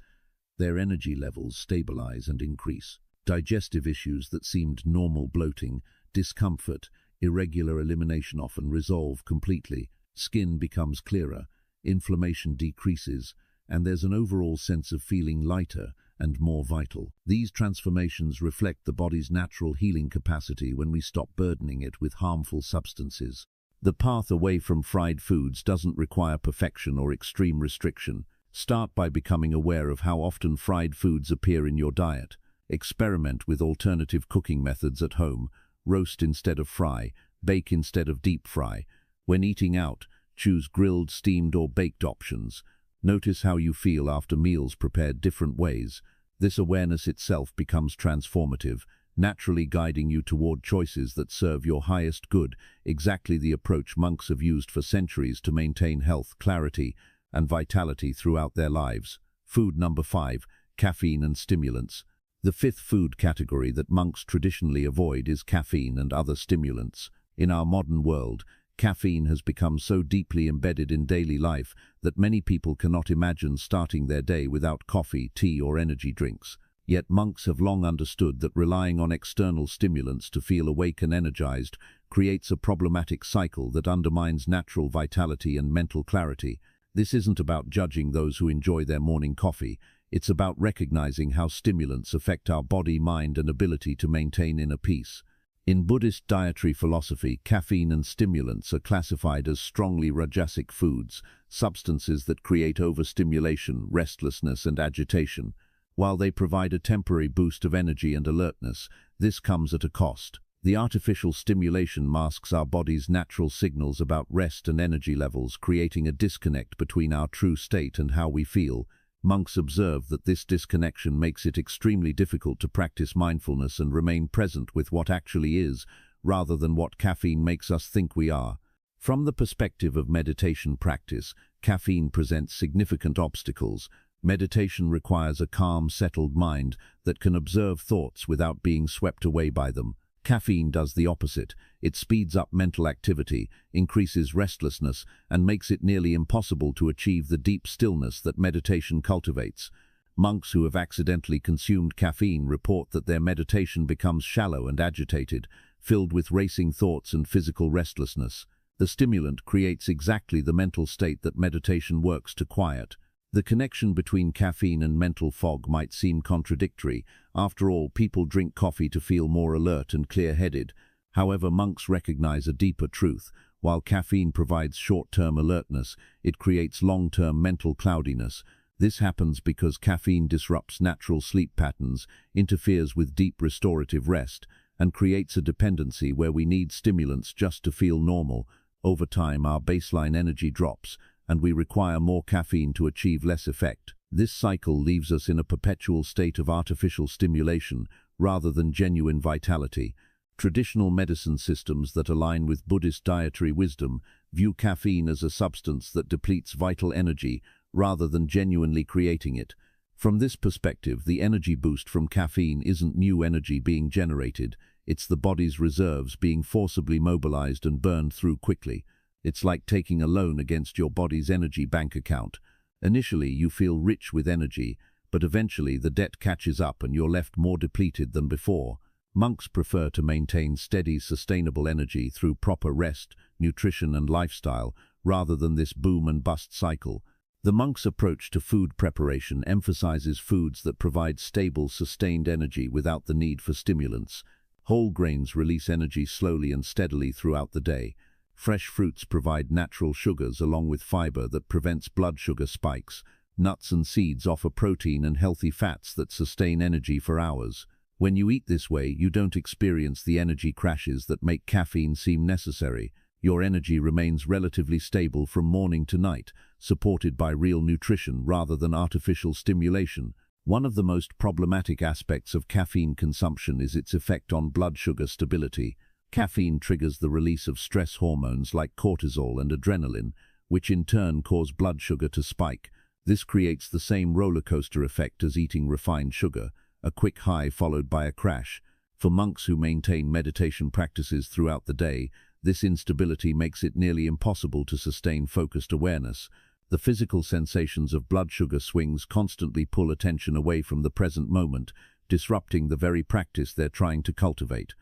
Their energy levels stabilize and increase. Digestive issues that seemed normal, bloating, discomfort, irregular elimination often resolve completely. Skin becomes clearer, inflammation decreases, and there's an overall sense of feeling lighter and more vital. These transformations reflect the body's natural healing capacity when we stop burdening it with harmful substances. The path away from fried foods doesn't require perfection or extreme restriction. Start by becoming aware of how often fried foods appear in your diet. Experiment with alternative cooking methods at home. Roast instead of fry, bake instead of deep fry. When eating out, choose grilled, steamed, or baked options. Notice how you feel after meals prepared different ways. This awareness itself becomes transformative, naturally guiding you toward choices that serve your highest good, exactly the approach monks have used for centuries to maintain health, clarity, and vitality throughout their lives. Food number 5, caffeine and stimulants. The fifth food category that monks traditionally avoid is caffeine and other stimulants. In our modern world, caffeine has become so deeply embedded in daily life that many people cannot imagine starting their day without coffee, tea, or energy drinks. Yet monks have long understood that relying on external stimulants to feel awake and energized creates a problematic cycle that undermines natural vitality and mental clarity. This isn't about judging those who enjoy their morning coffee. It's about recognizing how stimulants affect our body, mind, and ability to maintain inner peace. In Buddhist dietary philosophy, caffeine and stimulants are classified as strongly rajasic foods, substances that create overstimulation, restlessness, and agitation. While they provide a temporary boost of energy and alertness, this comes at a cost. The artificial stimulation masks our body's natural signals about rest and energy levels, creating a disconnect between our true state and how we feel. Monks observe that this disconnection makes it extremely difficult to practice mindfulness and remain present with what actually is, rather than what caffeine makes us think we are. From the perspective of meditation practice, caffeine presents significant obstacles. Meditation requires a calm, settled mind that can observe thoughts without being swept away by them. Caffeine does the opposite. It speeds up mental activity, increases restlessness, and makes it nearly impossible to achieve the deep stillness that meditation cultivates. Monks who have accidentally consumed caffeine report that their meditation becomes shallow and agitated, filled with racing thoughts and physical restlessness. The stimulant creates exactly the mental state that meditation works to quiet. The connection between caffeine and mental fog might seem contradictory. After all, people drink coffee to feel more alert and clear-headed. However, monks recognize a deeper truth. While caffeine provides short-term alertness, it creates long-term mental cloudiness. This happens because caffeine disrupts natural sleep patterns, interferes with deep restorative rest, and creates a dependency where we need stimulants just to feel normal. Over time, our baseline energy drops, and we require more caffeine to achieve less effect. This cycle leaves us in a perpetual state of artificial stimulation rather than genuine vitality. Traditional medicine systems that align with Buddhist dietary wisdom view caffeine as a substance that depletes vital energy rather than genuinely creating it. From this perspective, the energy boost from caffeine isn't new energy being generated, it's the body's reserves being forcibly mobilized and burned through quickly. It's like taking a loan against your body's energy bank account. Initially, you feel rich with energy, but eventually the debt catches up and you're left more depleted than before. Monks prefer to maintain steady, sustainable energy through proper rest, nutrition, and lifestyle, rather than this boom and bust cycle. The monk's approach to food preparation emphasizes foods that provide stable, sustained energy without the need for stimulants. Whole grains release energy slowly and steadily throughout the day. Fresh fruits provide natural sugars along with fiber that prevents blood sugar spikes. Nuts and seeds offer protein and healthy fats that sustain energy for hours. When you eat this way, you don't experience the energy crashes that make caffeine seem necessary. Your energy remains relatively stable from morning to night, supported by real nutrition rather than artificial stimulation. One of the most problematic aspects of caffeine consumption is its effect on blood sugar stability. Caffeine triggers the release of stress hormones like cortisol and adrenaline, which in turn cause blood sugar to spike. This creates the same roller coaster effect as eating refined sugar, a quick high followed by a crash. For monks who maintain meditation practices throughout the day, this instability makes it nearly impossible to sustain focused awareness. The physical sensations of blood sugar swings constantly pull attention away from the present moment, disrupting the very practice they're trying to cultivate.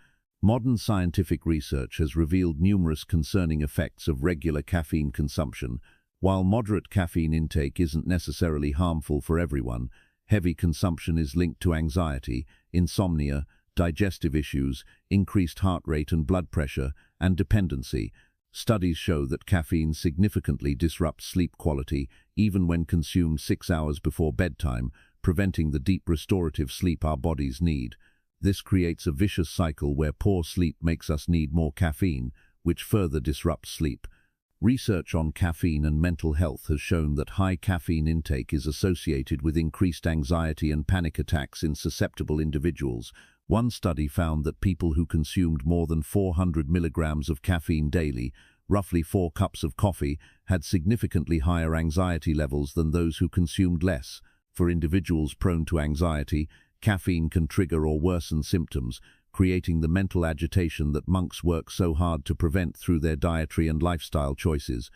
Modern scientific research has revealed numerous concerning effects of regular caffeine consumption. While moderate caffeine intake isn't necessarily harmful for everyone, heavy consumption is linked to anxiety, insomnia, digestive issues, increased heart rate and blood pressure, and dependency. Studies show that caffeine significantly disrupts sleep quality even when consumed 6 hours before bedtime, preventing the deep restorative sleep our bodies need. This creates a vicious cycle where poor sleep makes us need more caffeine, which further disrupts sleep. Research on caffeine and mental health has shown that high caffeine intake is associated with increased anxiety and panic attacks in susceptible individuals. One study found that people who consumed more than 400 milligrams of caffeine daily, roughly 4 cups of coffee, had significantly higher anxiety levels than those who consumed less. For individuals prone to anxiety, caffeine can trigger or worsen symptoms, creating the mental agitation that monks work so hard to prevent through their dietary and lifestyle choices.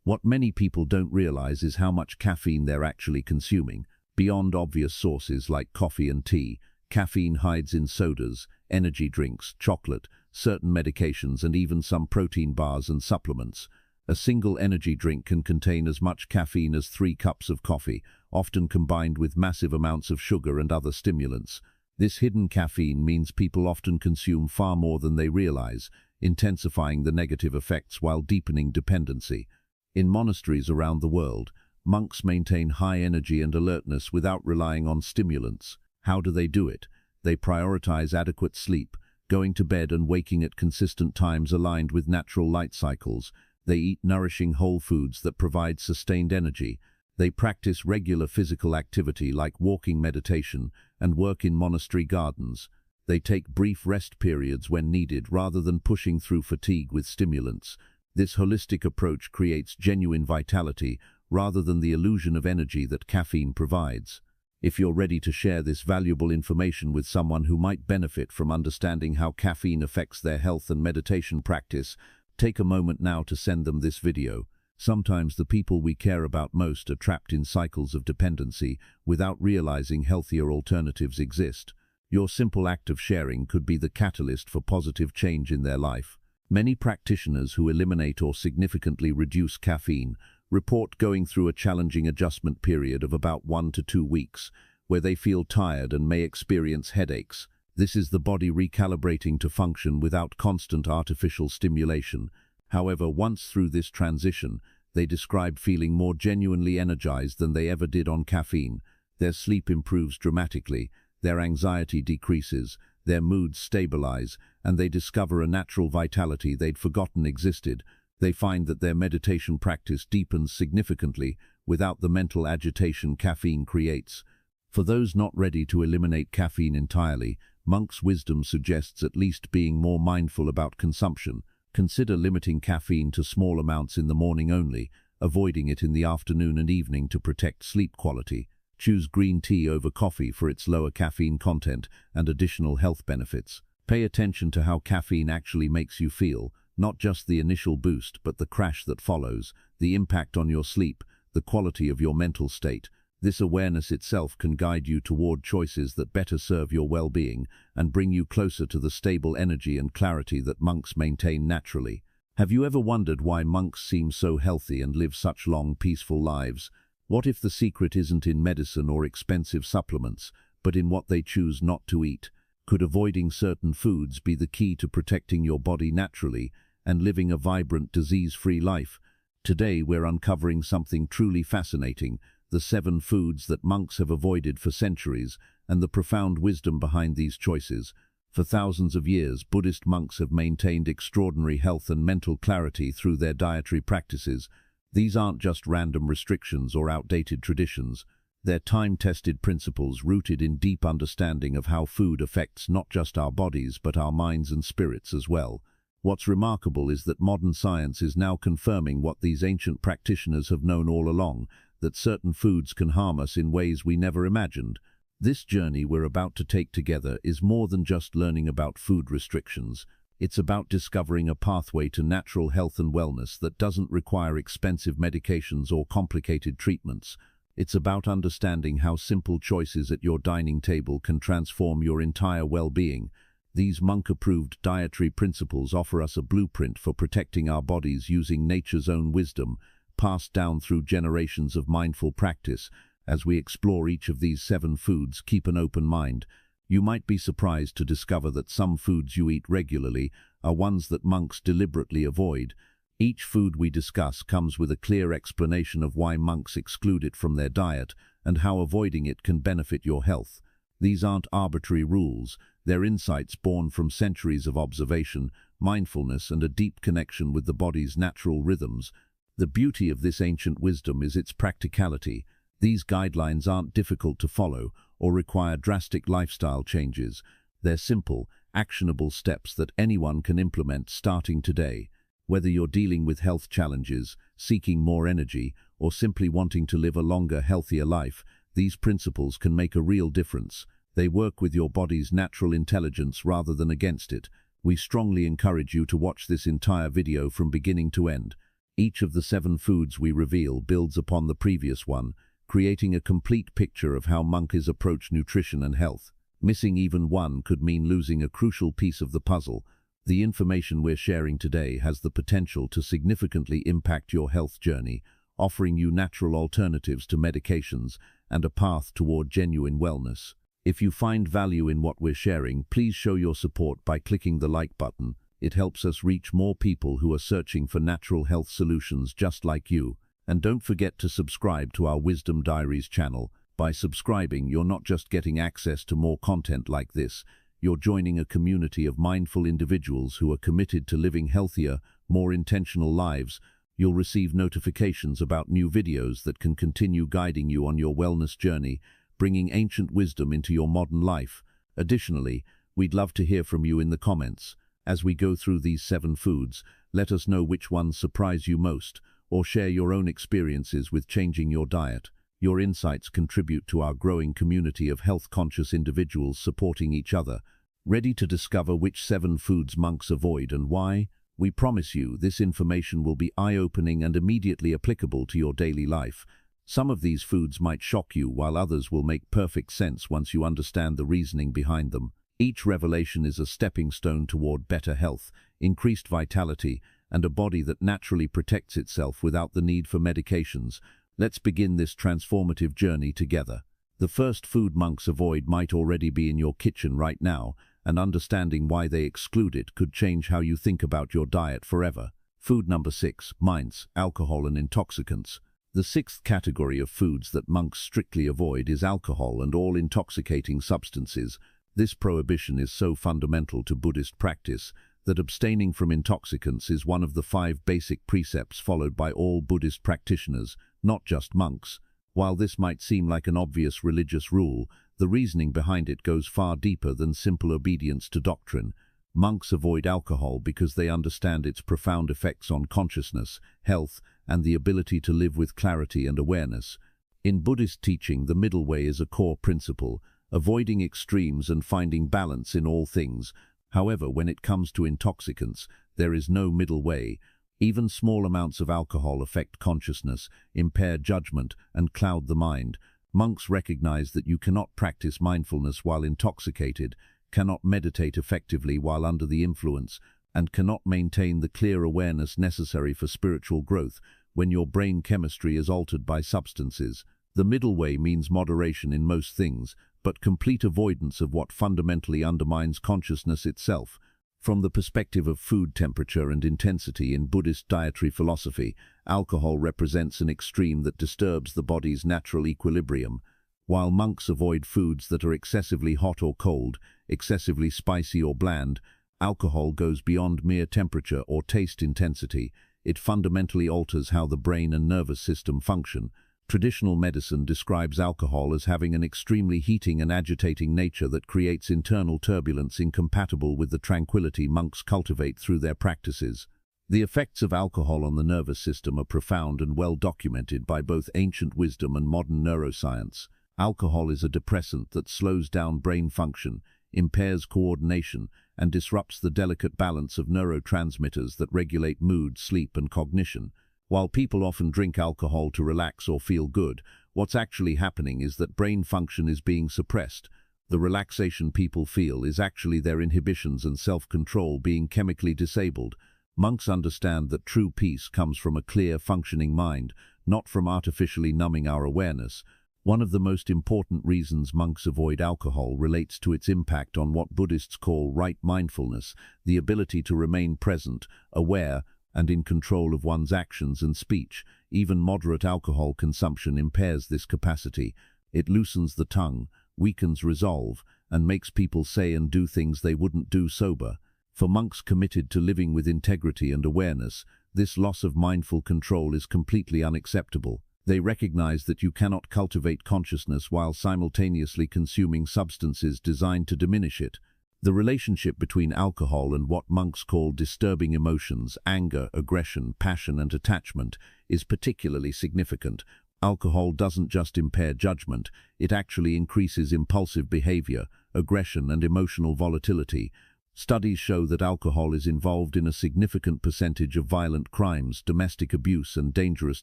What many people don't realize is how much caffeine they're actually consuming. Beyond obvious sources like coffee and tea, caffeine hides in sodas, energy drinks, chocolate, certain medications, and even some protein bars and supplements. A single energy drink can contain as much caffeine as 3 cups of coffee, often combined with massive amounts of sugar and other stimulants. This hidden caffeine means people often consume far more than they realize, intensifying the negative effects while deepening dependency. In monasteries around the world, monks maintain high energy and alertness without relying on stimulants. How do they do it? They prioritize adequate sleep, going to bed and waking at consistent times aligned with natural light cycles. They eat nourishing whole foods that provide sustained energy. They practice regular physical activity like walking, meditation, and work in monastery gardens. They take brief rest periods when needed rather than pushing through fatigue with stimulants. This holistic approach creates genuine vitality rather than the illusion of energy that caffeine provides. If you're ready to share this valuable information with someone who might benefit from understanding how caffeine affects their health and meditation practice, take a moment now to send them this video. Sometimes the people we care about most are trapped in cycles of dependency without realizing healthier alternatives exist. Your simple act of sharing could be the catalyst for positive change in their life. Many practitioners who eliminate or significantly reduce caffeine report going through a challenging adjustment period of about 1 to 2 weeks, where they feel tired and may experience headaches. This is the body recalibrating to function without constant artificial stimulation. However, once through this transition, they describe feeling more genuinely energized than they ever did on caffeine. Their sleep improves dramatically, their anxiety decreases, their moods stabilize, and they discover a natural vitality they'd forgotten existed. They find that their meditation practice deepens significantly without the mental agitation caffeine creates. For those not ready to eliminate caffeine entirely, Monk's wisdom suggests at least being more mindful about consumption. Consider limiting caffeine to small amounts in the morning only, avoiding it in the afternoon and evening to protect sleep quality. Choose green tea over coffee for its lower caffeine content and additional health benefits. Pay attention to how caffeine actually makes you feel, not just the initial boost, but the crash that follows, the impact on your sleep, the quality of your mental state. This awareness itself can guide you toward choices that better serve your well-being and bring you closer to the stable energy and clarity that monks maintain naturally. Have you ever wondered why monks seem so healthy and live such long, peaceful lives? What if the secret isn't in medicine or expensive supplements, but in what they choose not to eat? Could avoiding certain foods be the key to protecting your body naturally and living a vibrant, disease-free life? Today we're uncovering something truly fascinating: the 7 foods that monks have avoided for centuries, and the profound wisdom behind these choices. For thousands of years, Buddhist monks have maintained extraordinary health and mental clarity through their dietary practices. These aren't just random restrictions or outdated traditions. They're time-tested principles rooted in deep understanding of how food affects not just our bodies but our minds and spirits as well. What's remarkable is that modern science is now confirming what these ancient practitioners have known all along, that certain foods can harm us in ways we never imagined. This journey we're about to take together is more than just learning about food restrictions. It's about discovering a pathway to natural health and wellness that doesn't require expensive medications or complicated treatments. It's about understanding how simple choices at your dining table can transform your entire well-being. These monk-approved dietary principles offer us a blueprint for protecting our bodies using nature's own wisdom, passed down through generations of mindful practice. As we explore each of these 7 foods, keep an open mind. You might be surprised to discover that some foods you eat regularly are ones that monks deliberately avoid. Each food we discuss comes with a clear explanation of why monks exclude it from their diet and how avoiding it can benefit your health. These aren't arbitrary rules, they're insights born from centuries of observation, mindfulness, and a deep connection with the body's natural rhythms. The beauty of this ancient wisdom is its practicality. These guidelines aren't difficult to follow or require drastic lifestyle changes. They're simple, actionable steps that anyone can implement starting today. Whether you're dealing with health challenges, seeking more energy, or simply wanting to live a longer, healthier life, these principles can make a real difference. They work with your body's natural intelligence rather than against it. We strongly encourage you to watch this entire video from beginning to end. Each of the 7 foods we reveal builds upon the previous one, creating a complete picture of how monks approach nutrition and health. Missing even one could mean losing a crucial piece of the puzzle. The information we're sharing today has the potential to significantly impact your health journey, offering you natural alternatives to medications and a path toward genuine wellness. If you find value in what we're sharing, please show your support by clicking the like button. It helps us reach more people who are searching for natural health solutions just like you. And don't forget to subscribe to our Wisdom Diaries channel. By subscribing, you're not just getting access to more content like this, you're joining a community of mindful individuals who are committed to living healthier, more intentional lives. You'll receive notifications about new videos that can continue guiding you on your wellness journey, bringing ancient wisdom into your modern life. Additionally, we'd love to hear from you in the comments. As we go through these 7 foods, let us know which ones surprise you most, or share your own experiences with changing your diet. Your insights contribute to our growing community of health-conscious individuals supporting each other. Ready to discover which 7 foods monks avoid and why? We promise you this information will be eye-opening and immediately applicable to your daily life. Some of these foods might shock you, while others will make perfect sense once you understand the reasoning behind them. Each revelation is a stepping stone toward better health, increased vitality, and a body that naturally protects itself without the need for medications. Let's begin this transformative journey together. The first food monks avoid might already be in your kitchen right now, and understanding why they exclude it could change how you think about your diet forever. Food number 6, mints, alcohol and intoxicants. The 6th category of foods that monks strictly avoid is alcohol and all intoxicating substances. This prohibition is so fundamental to Buddhist practice that abstaining from intoxicants is one of the 5 basic precepts followed by all Buddhist practitioners, not just monks. While this might seem like an obvious religious rule, the reasoning behind it goes far deeper than simple obedience to doctrine. Monks avoid alcohol because they understand its profound effects on consciousness, health, and the ability to live with clarity and awareness. In Buddhist teaching, the middle way is a core principle, avoiding extremes and finding balance in all things. However, when it comes to intoxicants, there is no middle way. Even small amounts of alcohol affect consciousness, impair judgment, and cloud the mind. Monks recognize that you cannot practice mindfulness while intoxicated, cannot meditate effectively while under the influence, and cannot maintain the clear awareness necessary for spiritual growth when your brain chemistry is altered by substances. The middle way means moderation in most things, but complete avoidance of what fundamentally undermines consciousness itself. From the perspective of food temperature and intensity in Buddhist dietary philosophy, alcohol represents an extreme that disturbs the body's natural equilibrium. While monks avoid foods that are excessively hot or cold, excessively spicy or bland, alcohol goes beyond mere temperature or taste intensity. It fundamentally alters how the brain and nervous system function. Traditional medicine describes alcohol as having an extremely heating and agitating nature that creates internal turbulence incompatible with the tranquility monks cultivate through their practices. The effects of alcohol on the nervous system are profound and well documented by both ancient wisdom and modern neuroscience. Alcohol is a depressant that slows down brain function, impairs coordination, and disrupts the delicate balance of neurotransmitters that regulate mood, sleep, and cognition. While people often drink alcohol to relax or feel good, what's actually happening is that brain function is being suppressed. The relaxation people feel is actually their inhibitions and self-control being chemically disabled. Monks understand that true peace comes from a clear, functioning mind, not from artificially numbing our awareness. One of the most important reasons monks avoid alcohol relates to its impact on what Buddhists call right mindfulness, the ability to remain present, aware, and in control of one's actions and speech. Even moderate alcohol consumption impairs this capacity. It loosens the tongue, weakens resolve, and makes people say and do things they wouldn't do sober. For monks committed to living with integrity and awareness, this loss of mindful control is completely unacceptable. They recognize that you cannot cultivate consciousness while simultaneously consuming substances designed to diminish it. The relationship between alcohol and what monks call disturbing emotions, anger, aggression, passion, and attachment, is particularly significant. Alcohol doesn't just impair judgment, it actually increases impulsive behavior, aggression, and emotional volatility. Studies show that alcohol is involved in a significant percentage of violent crimes, domestic abuse, and dangerous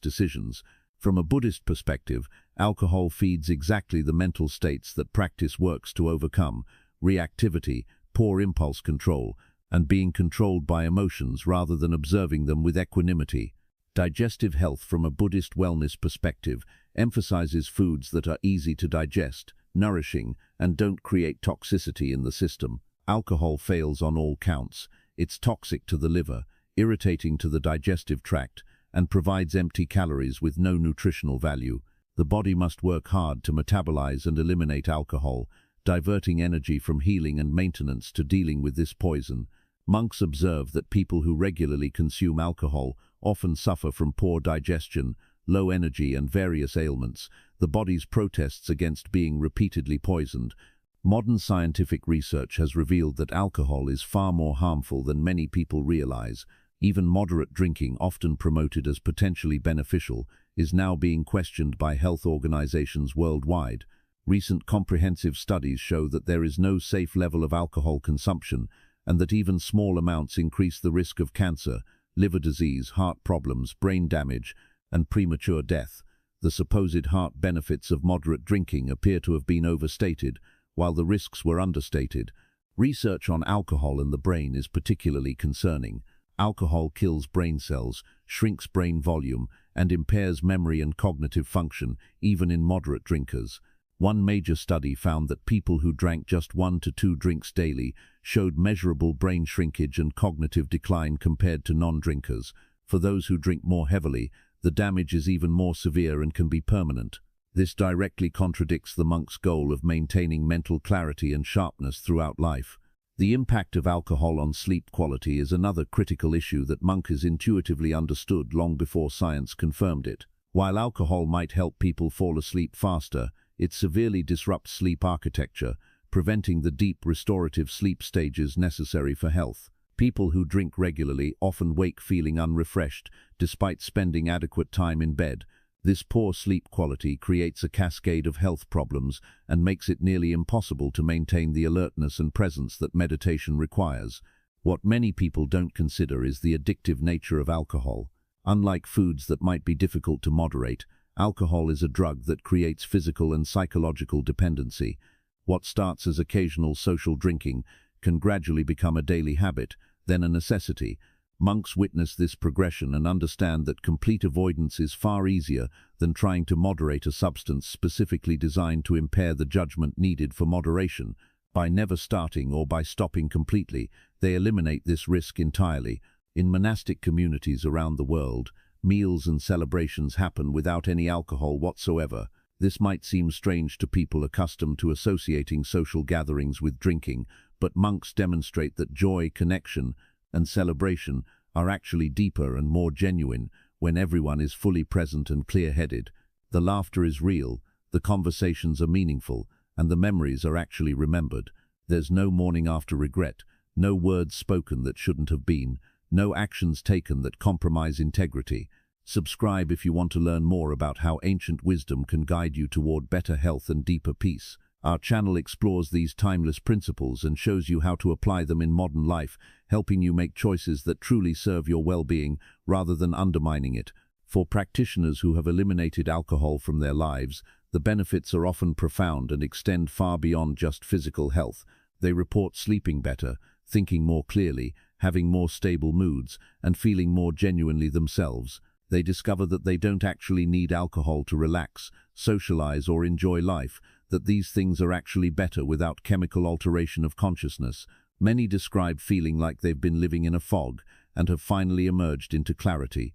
decisions. From a Buddhist perspective, alcohol feeds exactly the mental states that practice works to overcome: reactivity, poor impulse control, and being controlled by emotions rather than observing them with equanimity. Digestive health from a Buddhist wellness perspective emphasizes foods that are easy to digest, nourishing, and don't create toxicity in the system. Alcohol fails on all counts. It's toxic to the liver, irritating to the digestive tract, and provides empty calories with no nutritional value. The body must work hard to metabolize and eliminate alcohol, diverting energy from healing and maintenance to dealing with this poison. Monks observe that people who regularly consume alcohol often suffer from poor digestion, low energy, and various ailments. The body's protests against being repeatedly poisoned. Modern scientific research has revealed that alcohol is far more harmful than many people realize. Even moderate drinking, often promoted as potentially beneficial, is now being questioned by health organizations worldwide. Recent comprehensive studies show that there is no safe level of alcohol consumption, and that even small amounts increase the risk of cancer, liver disease, heart problems, brain damage, and premature death. The supposed heart benefits of moderate drinking appear to have been overstated, while the risks were understated. Research on alcohol in the brain is particularly concerning. Alcohol kills brain cells, shrinks brain volume, and impairs memory and cognitive function, even in moderate drinkers. One major study found that people who drank just 1 to 2 drinks daily showed measurable brain shrinkage and cognitive decline compared to non-drinkers. For those who drink more heavily, the damage is even more severe and can be permanent. This directly contradicts the monk's goal of maintaining mental clarity and sharpness throughout life. The impact of alcohol on sleep quality is another critical issue that monks intuitively understood long before science confirmed it. While alcohol might help people fall asleep faster, it severely disrupts sleep architecture, preventing the deep restorative sleep stages necessary for health. People who drink regularly often wake feeling unrefreshed, despite spending adequate time in bed. This poor sleep quality creates a cascade of health problems and makes it nearly impossible to maintain the alertness and presence that meditation requires. What many people don't consider is the addictive nature of alcohol. Unlike foods that might be difficult to moderate, alcohol is a drug that creates physical and psychological dependency. What starts as occasional social drinking can gradually become a daily habit, then a necessity. Monks witness this progression and understand that complete avoidance is far easier than trying to moderate a substance specifically designed to impair the judgment needed for moderation. By never starting or by stopping completely, they eliminate this risk entirely. In monastic communities around the world, meals and celebrations happen without any alcohol whatsoever. This might seem strange to people accustomed to associating social gatherings with drinking, but monks demonstrate that joy, connection, and celebration are actually deeper and more genuine when everyone is fully present and clear-headed. The laughter is real, the conversations are meaningful, and the memories are actually remembered. There's no morning after regret, no words spoken that shouldn't have been, no actions taken that compromise integrity. Subscribe if you want to learn more about how ancient wisdom can guide you toward better health and deeper peace. Our channel explores these timeless principles and shows you how to apply them in modern life, helping you make choices that truly serve your well-being rather than undermining it. For practitioners who have eliminated alcohol from their lives, the benefits are often profound and extend far beyond just physical health. They report sleeping better, thinking more clearly, having more stable moods, and feeling more genuinely themselves. They discover that they don't actually need alcohol to relax, socialize, or enjoy life, that these things are actually better without chemical alteration of consciousness. Many describe feeling like they've been living in a fog and have finally emerged into clarity.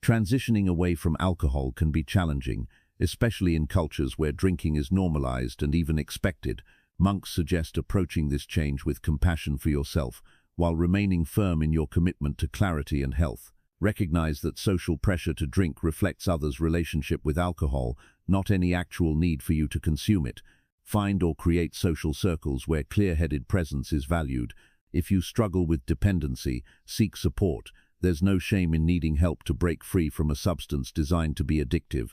Transitioning away from alcohol can be challenging, especially in cultures where drinking is normalized and even expected. Monks suggest approaching this change with compassion for yourself, while remaining firm in your commitment to clarity and health. Recognize that social pressure to drink reflects others' relationship with alcohol, not any actual need for you to consume it. Find or create social circles where clear-headed presence is valued. If you struggle with dependency, seek support. There's no shame in needing help to break free from a substance designed to be addictive.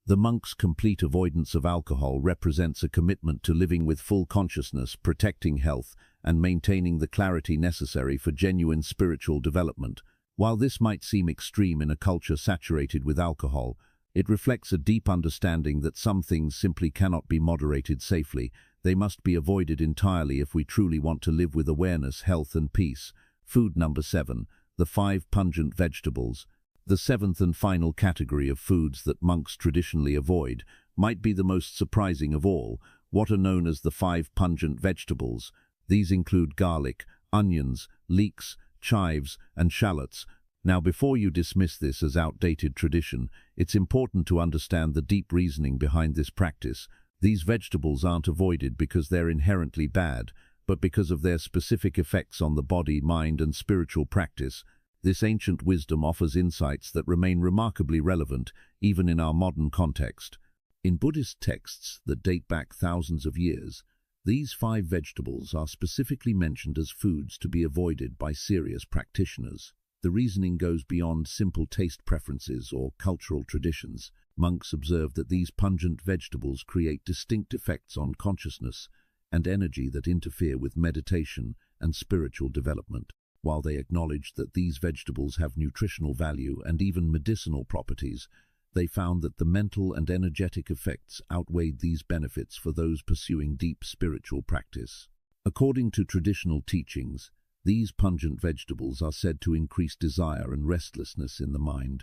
The monk's complete avoidance of alcohol represents a commitment to living with full consciousness, protecting health, and maintaining the clarity necessary for genuine spiritual development. While this might seem extreme in a culture saturated with alcohol, it reflects a deep understanding that some things simply cannot be moderated safely. They must be avoided entirely if we truly want to live with awareness, health, and peace. Food number 7. The 5 pungent vegetables. The 7th and final category of foods that monks traditionally avoid might be the most surprising of all. What are known as the 5 pungent vegetables? These include garlic, onions, leeks, chives, and shallots. Now, before you dismiss this as outdated tradition, it's important to understand the deep reasoning behind this practice. These vegetables aren't avoided because they're inherently bad, but because of their specific effects on the body, mind, and spiritual practice. This ancient wisdom offers insights that remain remarkably relevant, even in our modern context. In Buddhist texts that date back thousands of years, these 5 vegetables are specifically mentioned as foods to be avoided by serious practitioners. The reasoning goes beyond simple taste preferences or cultural traditions. Monks observe that these pungent vegetables create distinct effects on consciousness and energy that interfere with meditation and spiritual development. While they acknowledge that these vegetables have nutritional value and even medicinal properties, they found that the mental and energetic effects outweighed these benefits for those pursuing deep spiritual practice. According to traditional teachings, these pungent vegetables are said to increase desire and restlessness in the mind.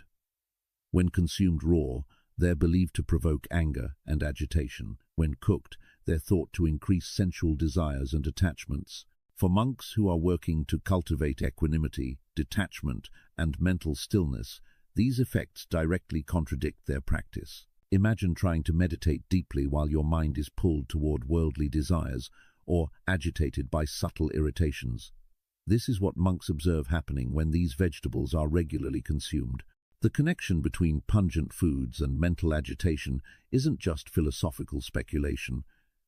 When consumed raw, they're believed to provoke anger and agitation. When cooked, they're thought to increase sensual desires and attachments. For monks who are working to cultivate equanimity, detachment, and mental stillness, these effects directly contradict their practice. Imagine trying to meditate deeply while your mind is pulled toward worldly desires or agitated by subtle irritations. This is what monks observe happening when these vegetables are regularly consumed. The connection between pungent foods and mental agitation isn't just philosophical speculation.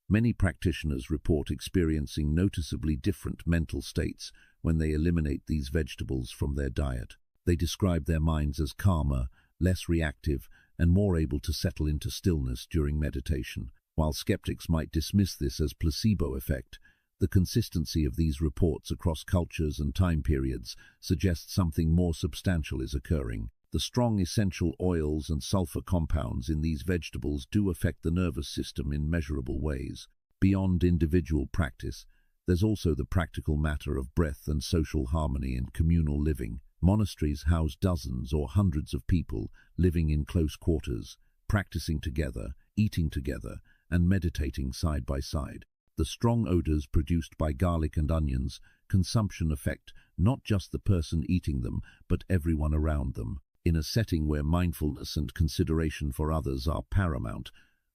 Many practitioners report experiencing noticeably different mental states when they eliminate these vegetables from their diet. They describe their minds as calmer, less reactive, and more able to settle into stillness during meditation. While skeptics might dismiss this as placebo effect, the consistency of these reports across cultures and time periods suggests something more substantial is occurring. The strong essential oils and sulfur compounds in these vegetables do affect the nervous system in measurable ways. Beyond individual practice, there's also the practical matter of breath and social harmony and communal living. Monasteries house dozens or hundreds of people living in close quarters, practicing together, eating together, and meditating side by side. The strong odors produced by garlic and onions' consumption affect not just the person eating them, but everyone around them. In a setting where mindfulness and consideration for others are paramount,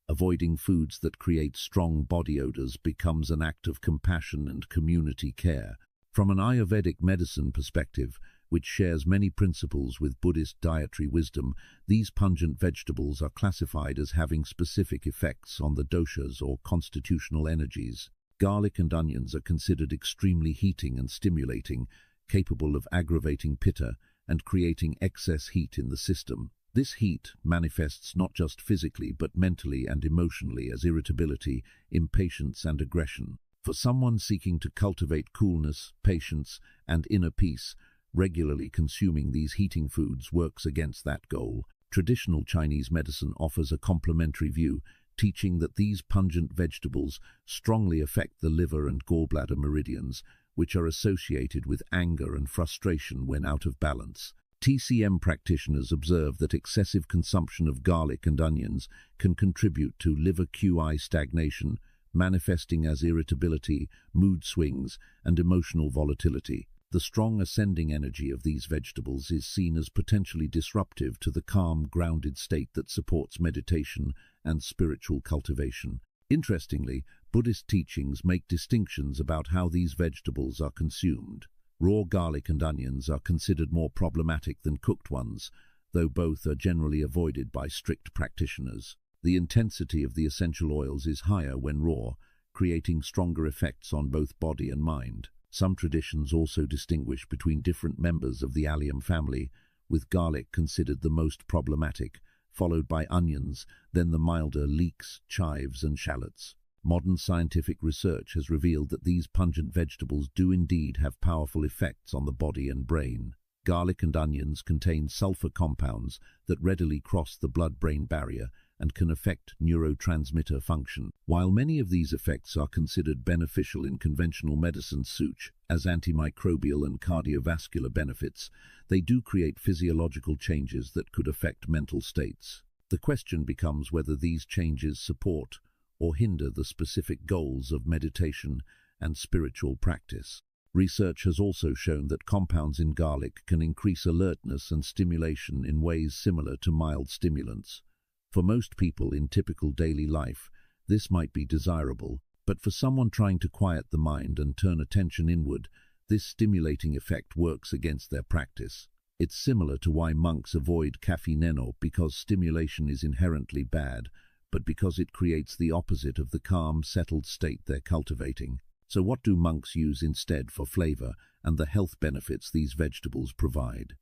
avoiding foods that create strong body odors becomes an act of compassion and community care. From an Ayurvedic medicine perspective, which shares many principles with Buddhist dietary wisdom, these pungent vegetables are classified as having specific effects on the doshas or constitutional energies. Garlic and onions are considered extremely heating and stimulating, capable of aggravating pitta and creating excess heat in the system. This heat manifests not just physically but mentally and emotionally as irritability, impatience, and aggression. For someone seeking to cultivate coolness, patience, and inner peace, regularly consuming these heating foods works against that goal. Traditional Chinese medicine offers a complementary view, teaching that these pungent vegetables strongly affect the liver and gallbladder meridians, which are associated with anger and frustration when out of balance. TCM practitioners observe that excessive consumption of garlic and onions can contribute to liver QI stagnation, manifesting as irritability, mood swings, and emotional volatility. The strong ascending energy of these vegetables is seen as potentially disruptive to the calm, grounded state that supports meditation and spiritual cultivation. Interestingly, Buddhist teachings make distinctions about how these vegetables are consumed. Raw garlic and onions are considered more problematic than cooked ones, though both are generally avoided by strict practitioners. The intensity of the essential oils is higher when raw, creating stronger effects on both body and mind. Some traditions also distinguish between different members of the allium family, with garlic considered the most problematic, followed by onions, then the milder leeks, chives, and shallots. Modern scientific research has revealed that these pungent vegetables do indeed have powerful effects on the body and brain. Garlic and onions contain sulfur compounds that readily cross the blood-brain barrier and can affect neurotransmitter function. While many of these effects are considered beneficial in conventional medicine such as antimicrobial and cardiovascular benefits, they do create physiological changes that could affect mental states. The question becomes whether these changes support or hinder the specific goals of meditation and spiritual practice. Research has also shown that compounds in garlic can increase alertness and stimulation in ways similar to mild stimulants. For most people in typical daily life, this might be desirable, but for someone trying to quiet the mind and turn attention inward, this stimulating effect works against their practice. It's similar to why monks avoid caffeine because stimulation is inherently bad, but because it creates the opposite of the calm, settled state they're cultivating. So what do monks use instead for flavor and the health benefits these vegetables provide?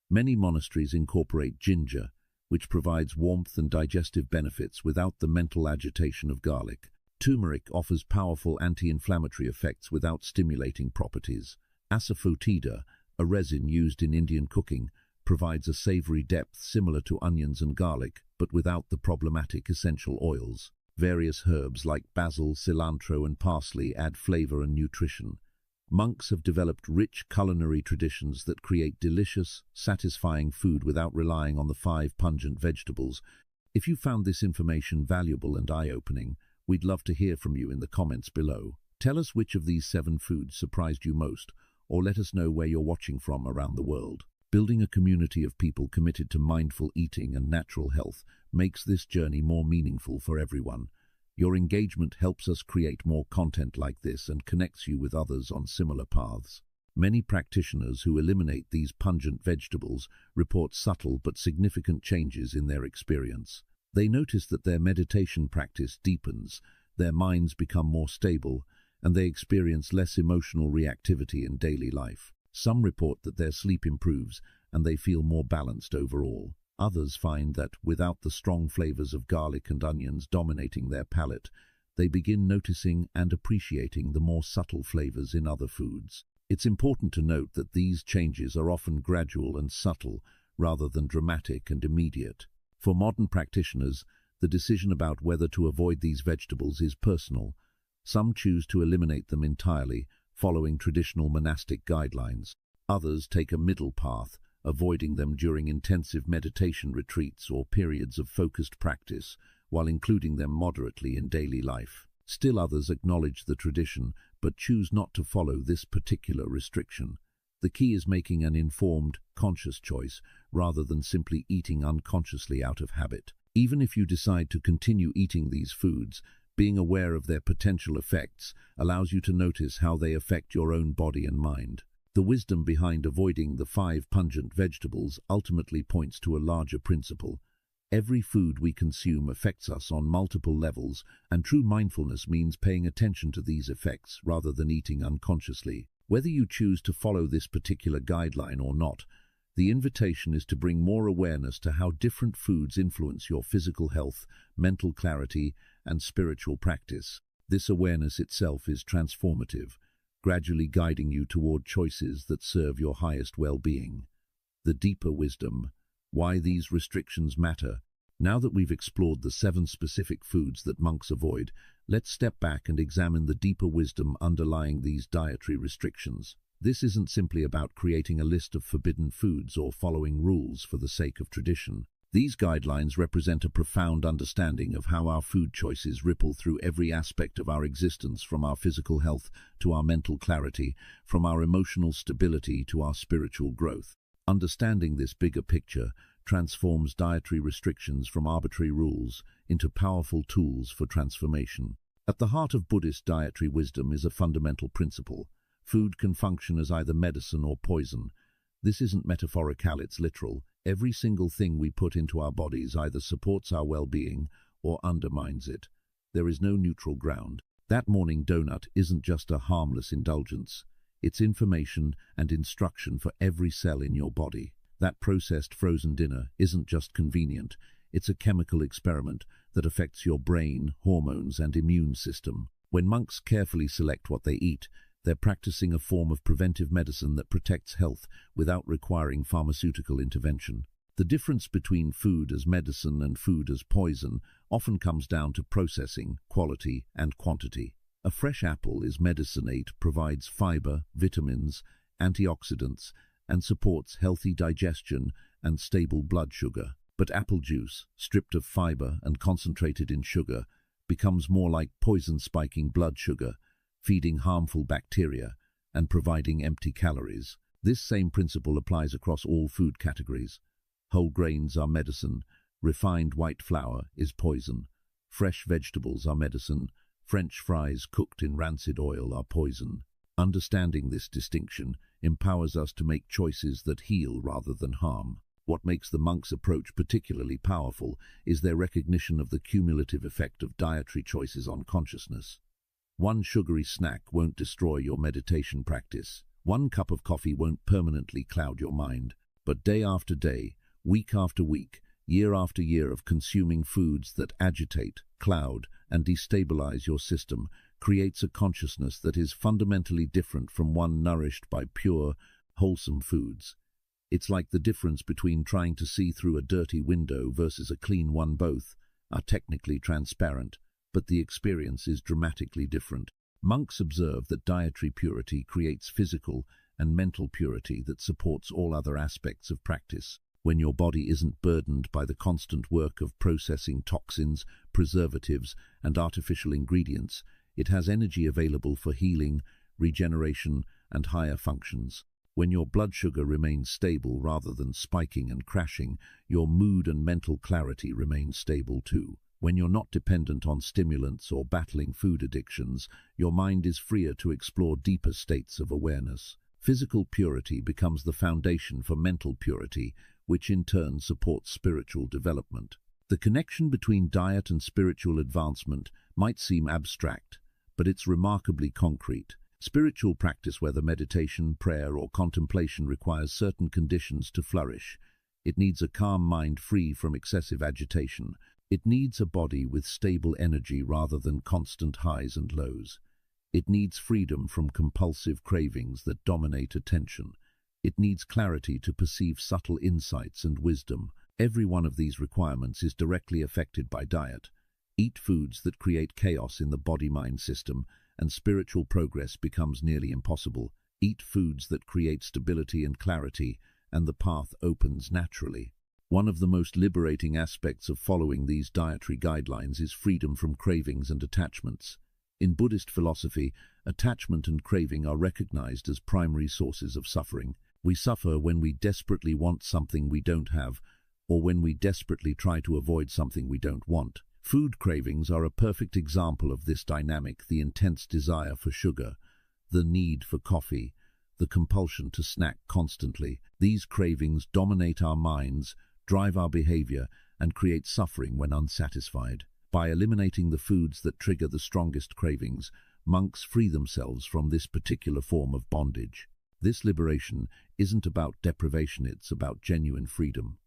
Many monasteries incorporate ginger, which provides warmth and digestive benefits without the mental agitation of garlic. Turmeric offers powerful anti-inflammatory effects without stimulating properties. Asafoetida, a resin used in Indian cooking, provides a savory depth similar to onions and garlic, but without the problematic essential oils. Various herbs like basil, cilantro, and parsley add flavor and nutrition. Monks have developed rich culinary traditions that create delicious, satisfying food without relying on the 5 pungent vegetables. If you found this information valuable and eye-opening, we'd love to hear from you in the comments below. Tell us which of these 7 foods surprised you most, or let us know where you're watching from around the world. Building a community of people committed to mindful eating and natural health makes this journey more meaningful for everyone. Your engagement helps us create more content like this and connects you with others on similar paths. Many practitioners who eliminate these pungent vegetables report subtle but significant changes in their experience. They notice that their meditation practice deepens, their minds become more stable, and they experience less emotional reactivity in daily life. Some report that their sleep improves and they feel more balanced overall. Others find that, without the strong flavors of garlic and onions dominating their palate, they begin noticing and appreciating the more subtle flavors in other foods. It's important to note that these changes are often gradual and subtle, rather than dramatic and immediate. For modern practitioners, the decision about whether to avoid these vegetables is personal. Some choose to eliminate them entirely, following traditional monastic guidelines. Others take a middle path, avoiding them during intensive meditation retreats or periods of focused practice, while including them moderately in daily life. Still others acknowledge the tradition, but choose not to follow this particular restriction. The key is making an informed, conscious choice, rather than simply eating unconsciously out of habit. Even if you decide to continue eating these foods, being aware of their potential effects allows you to notice how they affect your own body and mind. The wisdom behind avoiding the 5 pungent vegetables ultimately points to a larger principle. Every food we consume affects us on multiple levels, and true mindfulness means paying attention to these effects rather than eating unconsciously. Whether you choose to follow this particular guideline or not, the invitation is to bring more awareness to how different foods influence your physical health, mental clarity, and spiritual practice. This awareness itself is transformative, gradually guiding you toward choices that serve your highest well-being. The deeper wisdom, why these restrictions matter. Now that we've explored the 7 specific foods that monks avoid, let's step back and examine the deeper wisdom underlying these dietary restrictions. This isn't simply about creating a list of forbidden foods or following rules for the sake of tradition. These guidelines represent a profound understanding of how our food choices ripple through every aspect of our existence, from our physical health to our mental clarity, from our emotional stability to our spiritual growth. Understanding this bigger picture transforms dietary restrictions from arbitrary rules into powerful tools for transformation. At the heart of Buddhist dietary wisdom is a fundamental principle. Food can function as either medicine or poison. This isn't metaphorical, it's literal. Every single thing we put into our bodies either supports our well-being or undermines it. There is no neutral ground. That morning donut isn't just a harmless indulgence. It's information and instruction for every cell in your body. That processed frozen dinner isn't just convenient. It's a chemical experiment that affects your brain, hormones, and immune system. When monks carefully select what they eat, they're practicing a form of preventive medicine that protects health without requiring pharmaceutical intervention. The difference between food as medicine and food as poison often comes down to processing, quality, and quantity. A fresh apple is medicinate, provides fiber, vitamins, antioxidants, and supports healthy digestion and stable blood sugar. But apple juice, stripped of fiber and concentrated in sugar, becomes more like poison, spiking blood sugar, feeding harmful bacteria, and providing empty calories. This same principle applies across all food categories. Whole grains are medicine, refined white flour is poison. Fresh vegetables are medicine, French fries cooked in rancid oil are poison. Understanding this distinction empowers us to make choices that heal rather than harm. What makes the monks' approach particularly powerful is their recognition of the cumulative effect of dietary choices on consciousness. One sugary snack won't destroy your meditation practice. One cup of coffee won't permanently cloud your mind. But day after day, week after week, year after year of consuming foods that agitate, cloud, and destabilize your system creates a consciousness that is fundamentally different from one nourished by pure, wholesome foods. It's like the difference between trying to see through a dirty window versus a clean one. Both are technically transparent, but the experience is dramatically different. Monks observe that dietary purity creates physical and mental purity that supports all other aspects of practice. When your body isn't burdened by the constant work of processing toxins, preservatives, and artificial ingredients, it has energy available for healing, regeneration, and higher functions. When your blood sugar remains stable rather than spiking and crashing, your mood and mental clarity remain stable too. When you're not dependent on stimulants or battling food addictions, your mind is freer to explore deeper states of awareness. Physical purity becomes the foundation for mental purity, which in turn supports spiritual development. The connection between diet and spiritual advancement might seem abstract, but it's remarkably concrete. Spiritual practice, whether meditation, prayer, or contemplation, requires certain conditions to flourish. It needs a calm mind free from excessive agitation. It needs a body with stable energy rather than constant highs and lows. It needs freedom from compulsive cravings that dominate attention. It needs clarity to perceive subtle insights and wisdom. Every one of these requirements is directly affected by diet. Eat foods that create chaos in the body-mind system, and spiritual progress becomes nearly impossible. Eat foods that create stability and clarity, and the path opens naturally. One of the most liberating aspects of following these dietary guidelines is freedom from cravings and attachments. In Buddhist philosophy, attachment and craving are recognized as primary sources of suffering. We suffer when we desperately want something we don't have, or when we desperately try to avoid something we don't want. Food cravings are a perfect example of this dynamic: the intense desire for sugar, the need for coffee, the compulsion to snack constantly. These cravings dominate our minds, drive our behavior, and create suffering when unsatisfied. By eliminating the foods that trigger the strongest cravings, monks free themselves from this particular form of bondage. This liberation isn't about deprivation, it's about genuine freedom.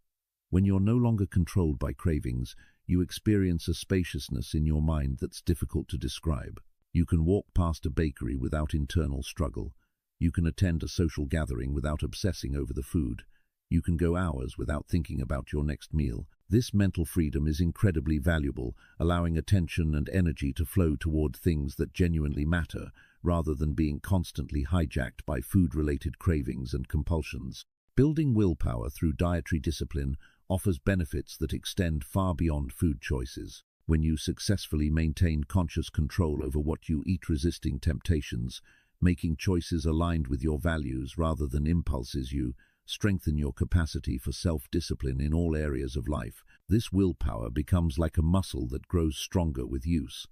When you're no longer controlled by cravings, you experience a spaciousness in your mind that's difficult to describe. You can walk past a bakery without internal struggle. You can attend a social gathering without obsessing over the food. You can go hours without thinking about your next meal. This mental freedom is incredibly valuable, allowing attention and energy to flow toward things that genuinely matter, rather than being constantly hijacked by food-related cravings and compulsions. Building willpower through dietary discipline offers benefits that extend far beyond food choices. When you successfully maintain conscious control over what you eat, resisting temptations, making choices aligned with your values rather than impulses, you strengthen your capacity for self-discipline in all areas of life. This willpower becomes like a muscle that grows stronger with use.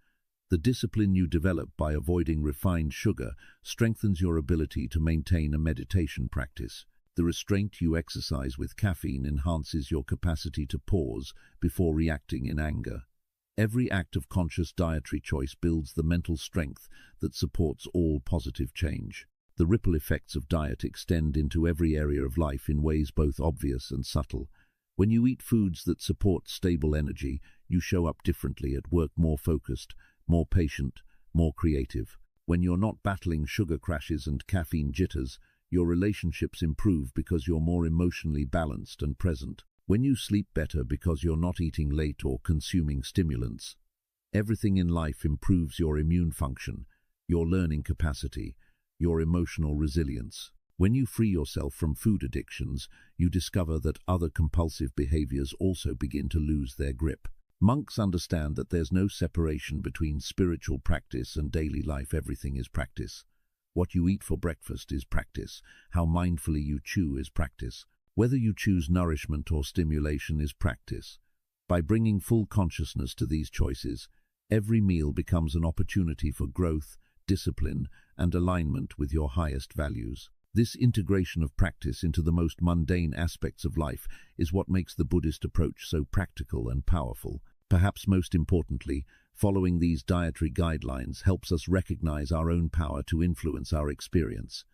The discipline you develop by avoiding refined sugar strengthens your ability to maintain a meditation practice. The restraint you exercise with caffeine enhances your capacity to pause before reacting in anger. Every act of conscious dietary choice builds the mental strength that supports all positive change. The ripple effects of diet extend into every area of life in ways both obvious and subtle. When you eat foods that support stable energy, you show up differently at work, more focused, more patient, more creative. When you're not battling sugar crashes and caffeine jitters, your relationships improve because you're more emotionally balanced and present. When you sleep better because you're not eating late or consuming stimulants, everything in life improves: your immune function, your learning capacity, your emotional resilience. When you free yourself from food addictions, you discover that other compulsive behaviors also begin to lose their grip. Monks understand that there's no separation between spiritual practice and daily life. Everything is practice. What you eat for breakfast is practice. How mindfully you chew is practice. Whether you choose nourishment or stimulation is practice. By bringing full consciousness to these choices, every meal becomes an opportunity for growth, discipline, and alignment with your highest values. This integration of practice into the most mundane aspects of life is what makes the Buddhist approach so practical and powerful. Perhaps most importantly, following these dietary guidelines helps us recognize our own power to influence our experience.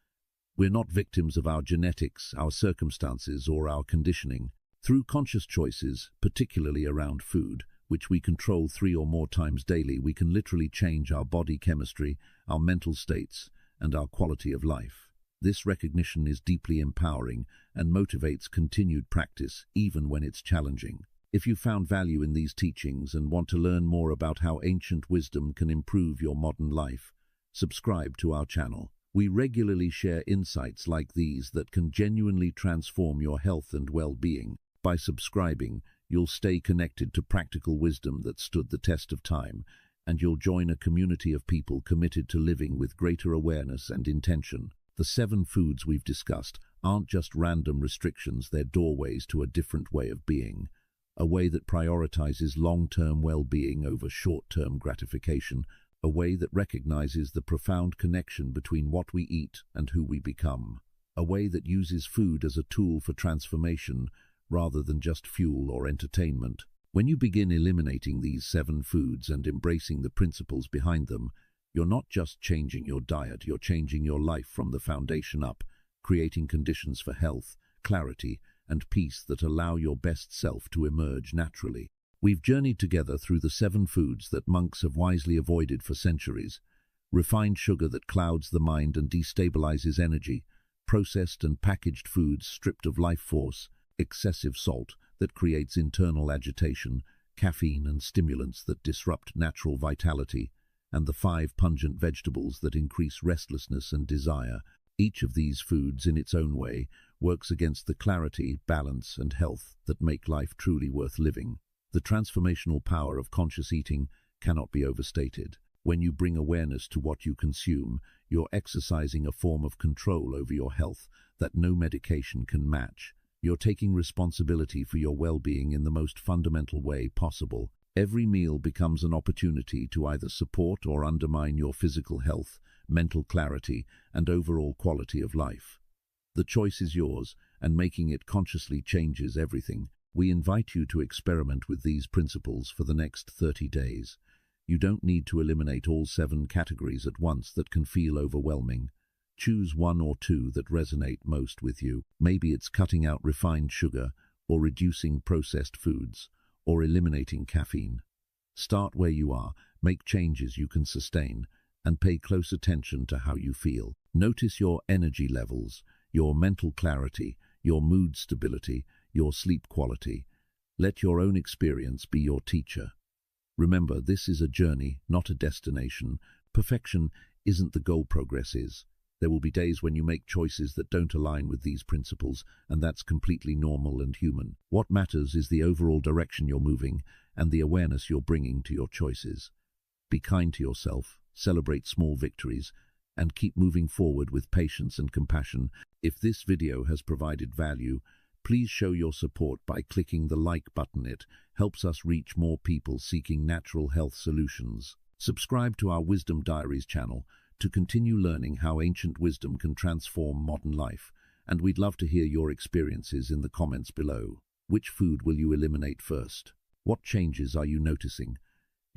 We're not victims of our genetics, our circumstances, or our conditioning. Through conscious choices, particularly around food, which we control 3 or more times daily, we can literally change our body chemistry, our mental states, and our quality of life. This recognition is deeply empowering and motivates continued practice, even when it's challenging. If you found value in these teachings and want to learn more about how ancient wisdom can improve your modern life, subscribe to our channel. We regularly share insights like these that can genuinely transform your health and well-being. By subscribing, you'll stay connected to practical wisdom that stood the test of time, and you'll join a community of people committed to living with greater awareness and intention. The 7 foods we've discussed aren't just random restrictions, they're doorways to a different way of being, a way that prioritizes long-term well-being over short-term gratification, a way that recognizes the profound connection between what we eat and who we become, a way that uses food as a tool for transformation rather than just fuel or entertainment. When you begin eliminating these 7 foods and embracing the principles behind them, you're not just changing your diet, you're changing your life from the foundation up, creating conditions for health, clarity, and peace that allow your best self to emerge naturally. We've journeyed together through the 7 foods that monks have wisely avoided for centuries: refined sugar that clouds the mind and destabilizes energy, processed and packaged foods stripped of life force, excessive salt that creates internal agitation, caffeine and stimulants that disrupt natural vitality, and the 5 pungent vegetables that increase restlessness and desire. Each of these foods, in its own way, works against the clarity, balance, and health that make life truly worth living. The transformational power of conscious eating cannot be overstated. When you bring awareness to what you consume, you're exercising a form of control over your health that no medication can match. You're taking responsibility for your well-being in the most fundamental way possible. Every meal becomes an opportunity to either support or undermine your physical health, mental clarity, and overall quality of life. The choice is yours, and making it consciously changes everything. We invite you to experiment with these principles for the next 30 days. You don't need to eliminate all 7 categories at once that can feel overwhelming. Choose 1 or 2 that resonate most with you. Maybe it's cutting out refined sugar, or reducing processed foods, or eliminating caffeine. Start where you are, make changes you can sustain, and pay close attention to how you feel. Notice your energy levels, your mental clarity, your mood stability, your sleep quality. Let your own experience be your teacher. Remember, this is a journey, not a destination. Perfection isn't the goal, progress is. There will be days when you make choices that don't align with these principles, and that's completely normal and human. What matters is the overall direction you're moving and the awareness you're bringing to your choices. Be kind to yourself, celebrate small victories, and keep moving forward with patience and compassion. If this video has provided value, please show your support by clicking the like button. It helps us reach more people seeking natural health solutions. Subscribe to our Wisdom Diaries channel to continue learning how ancient wisdom can transform modern life, and we'd love to hear your experiences in the comments below. Which food will you eliminate first? What changes are you noticing?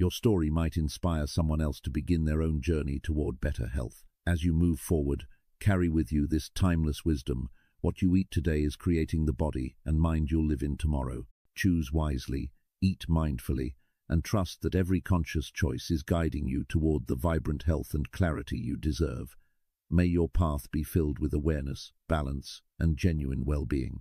Your story might inspire someone else to begin their own journey toward better health. As you move forward, carry with you this timeless wisdom. What you eat today is creating the body and mind you'll live in tomorrow. Choose wisely, eat mindfully, and trust that every conscious choice is guiding you toward the vibrant health and clarity you deserve. May your path be filled with awareness, balance, and genuine well-being.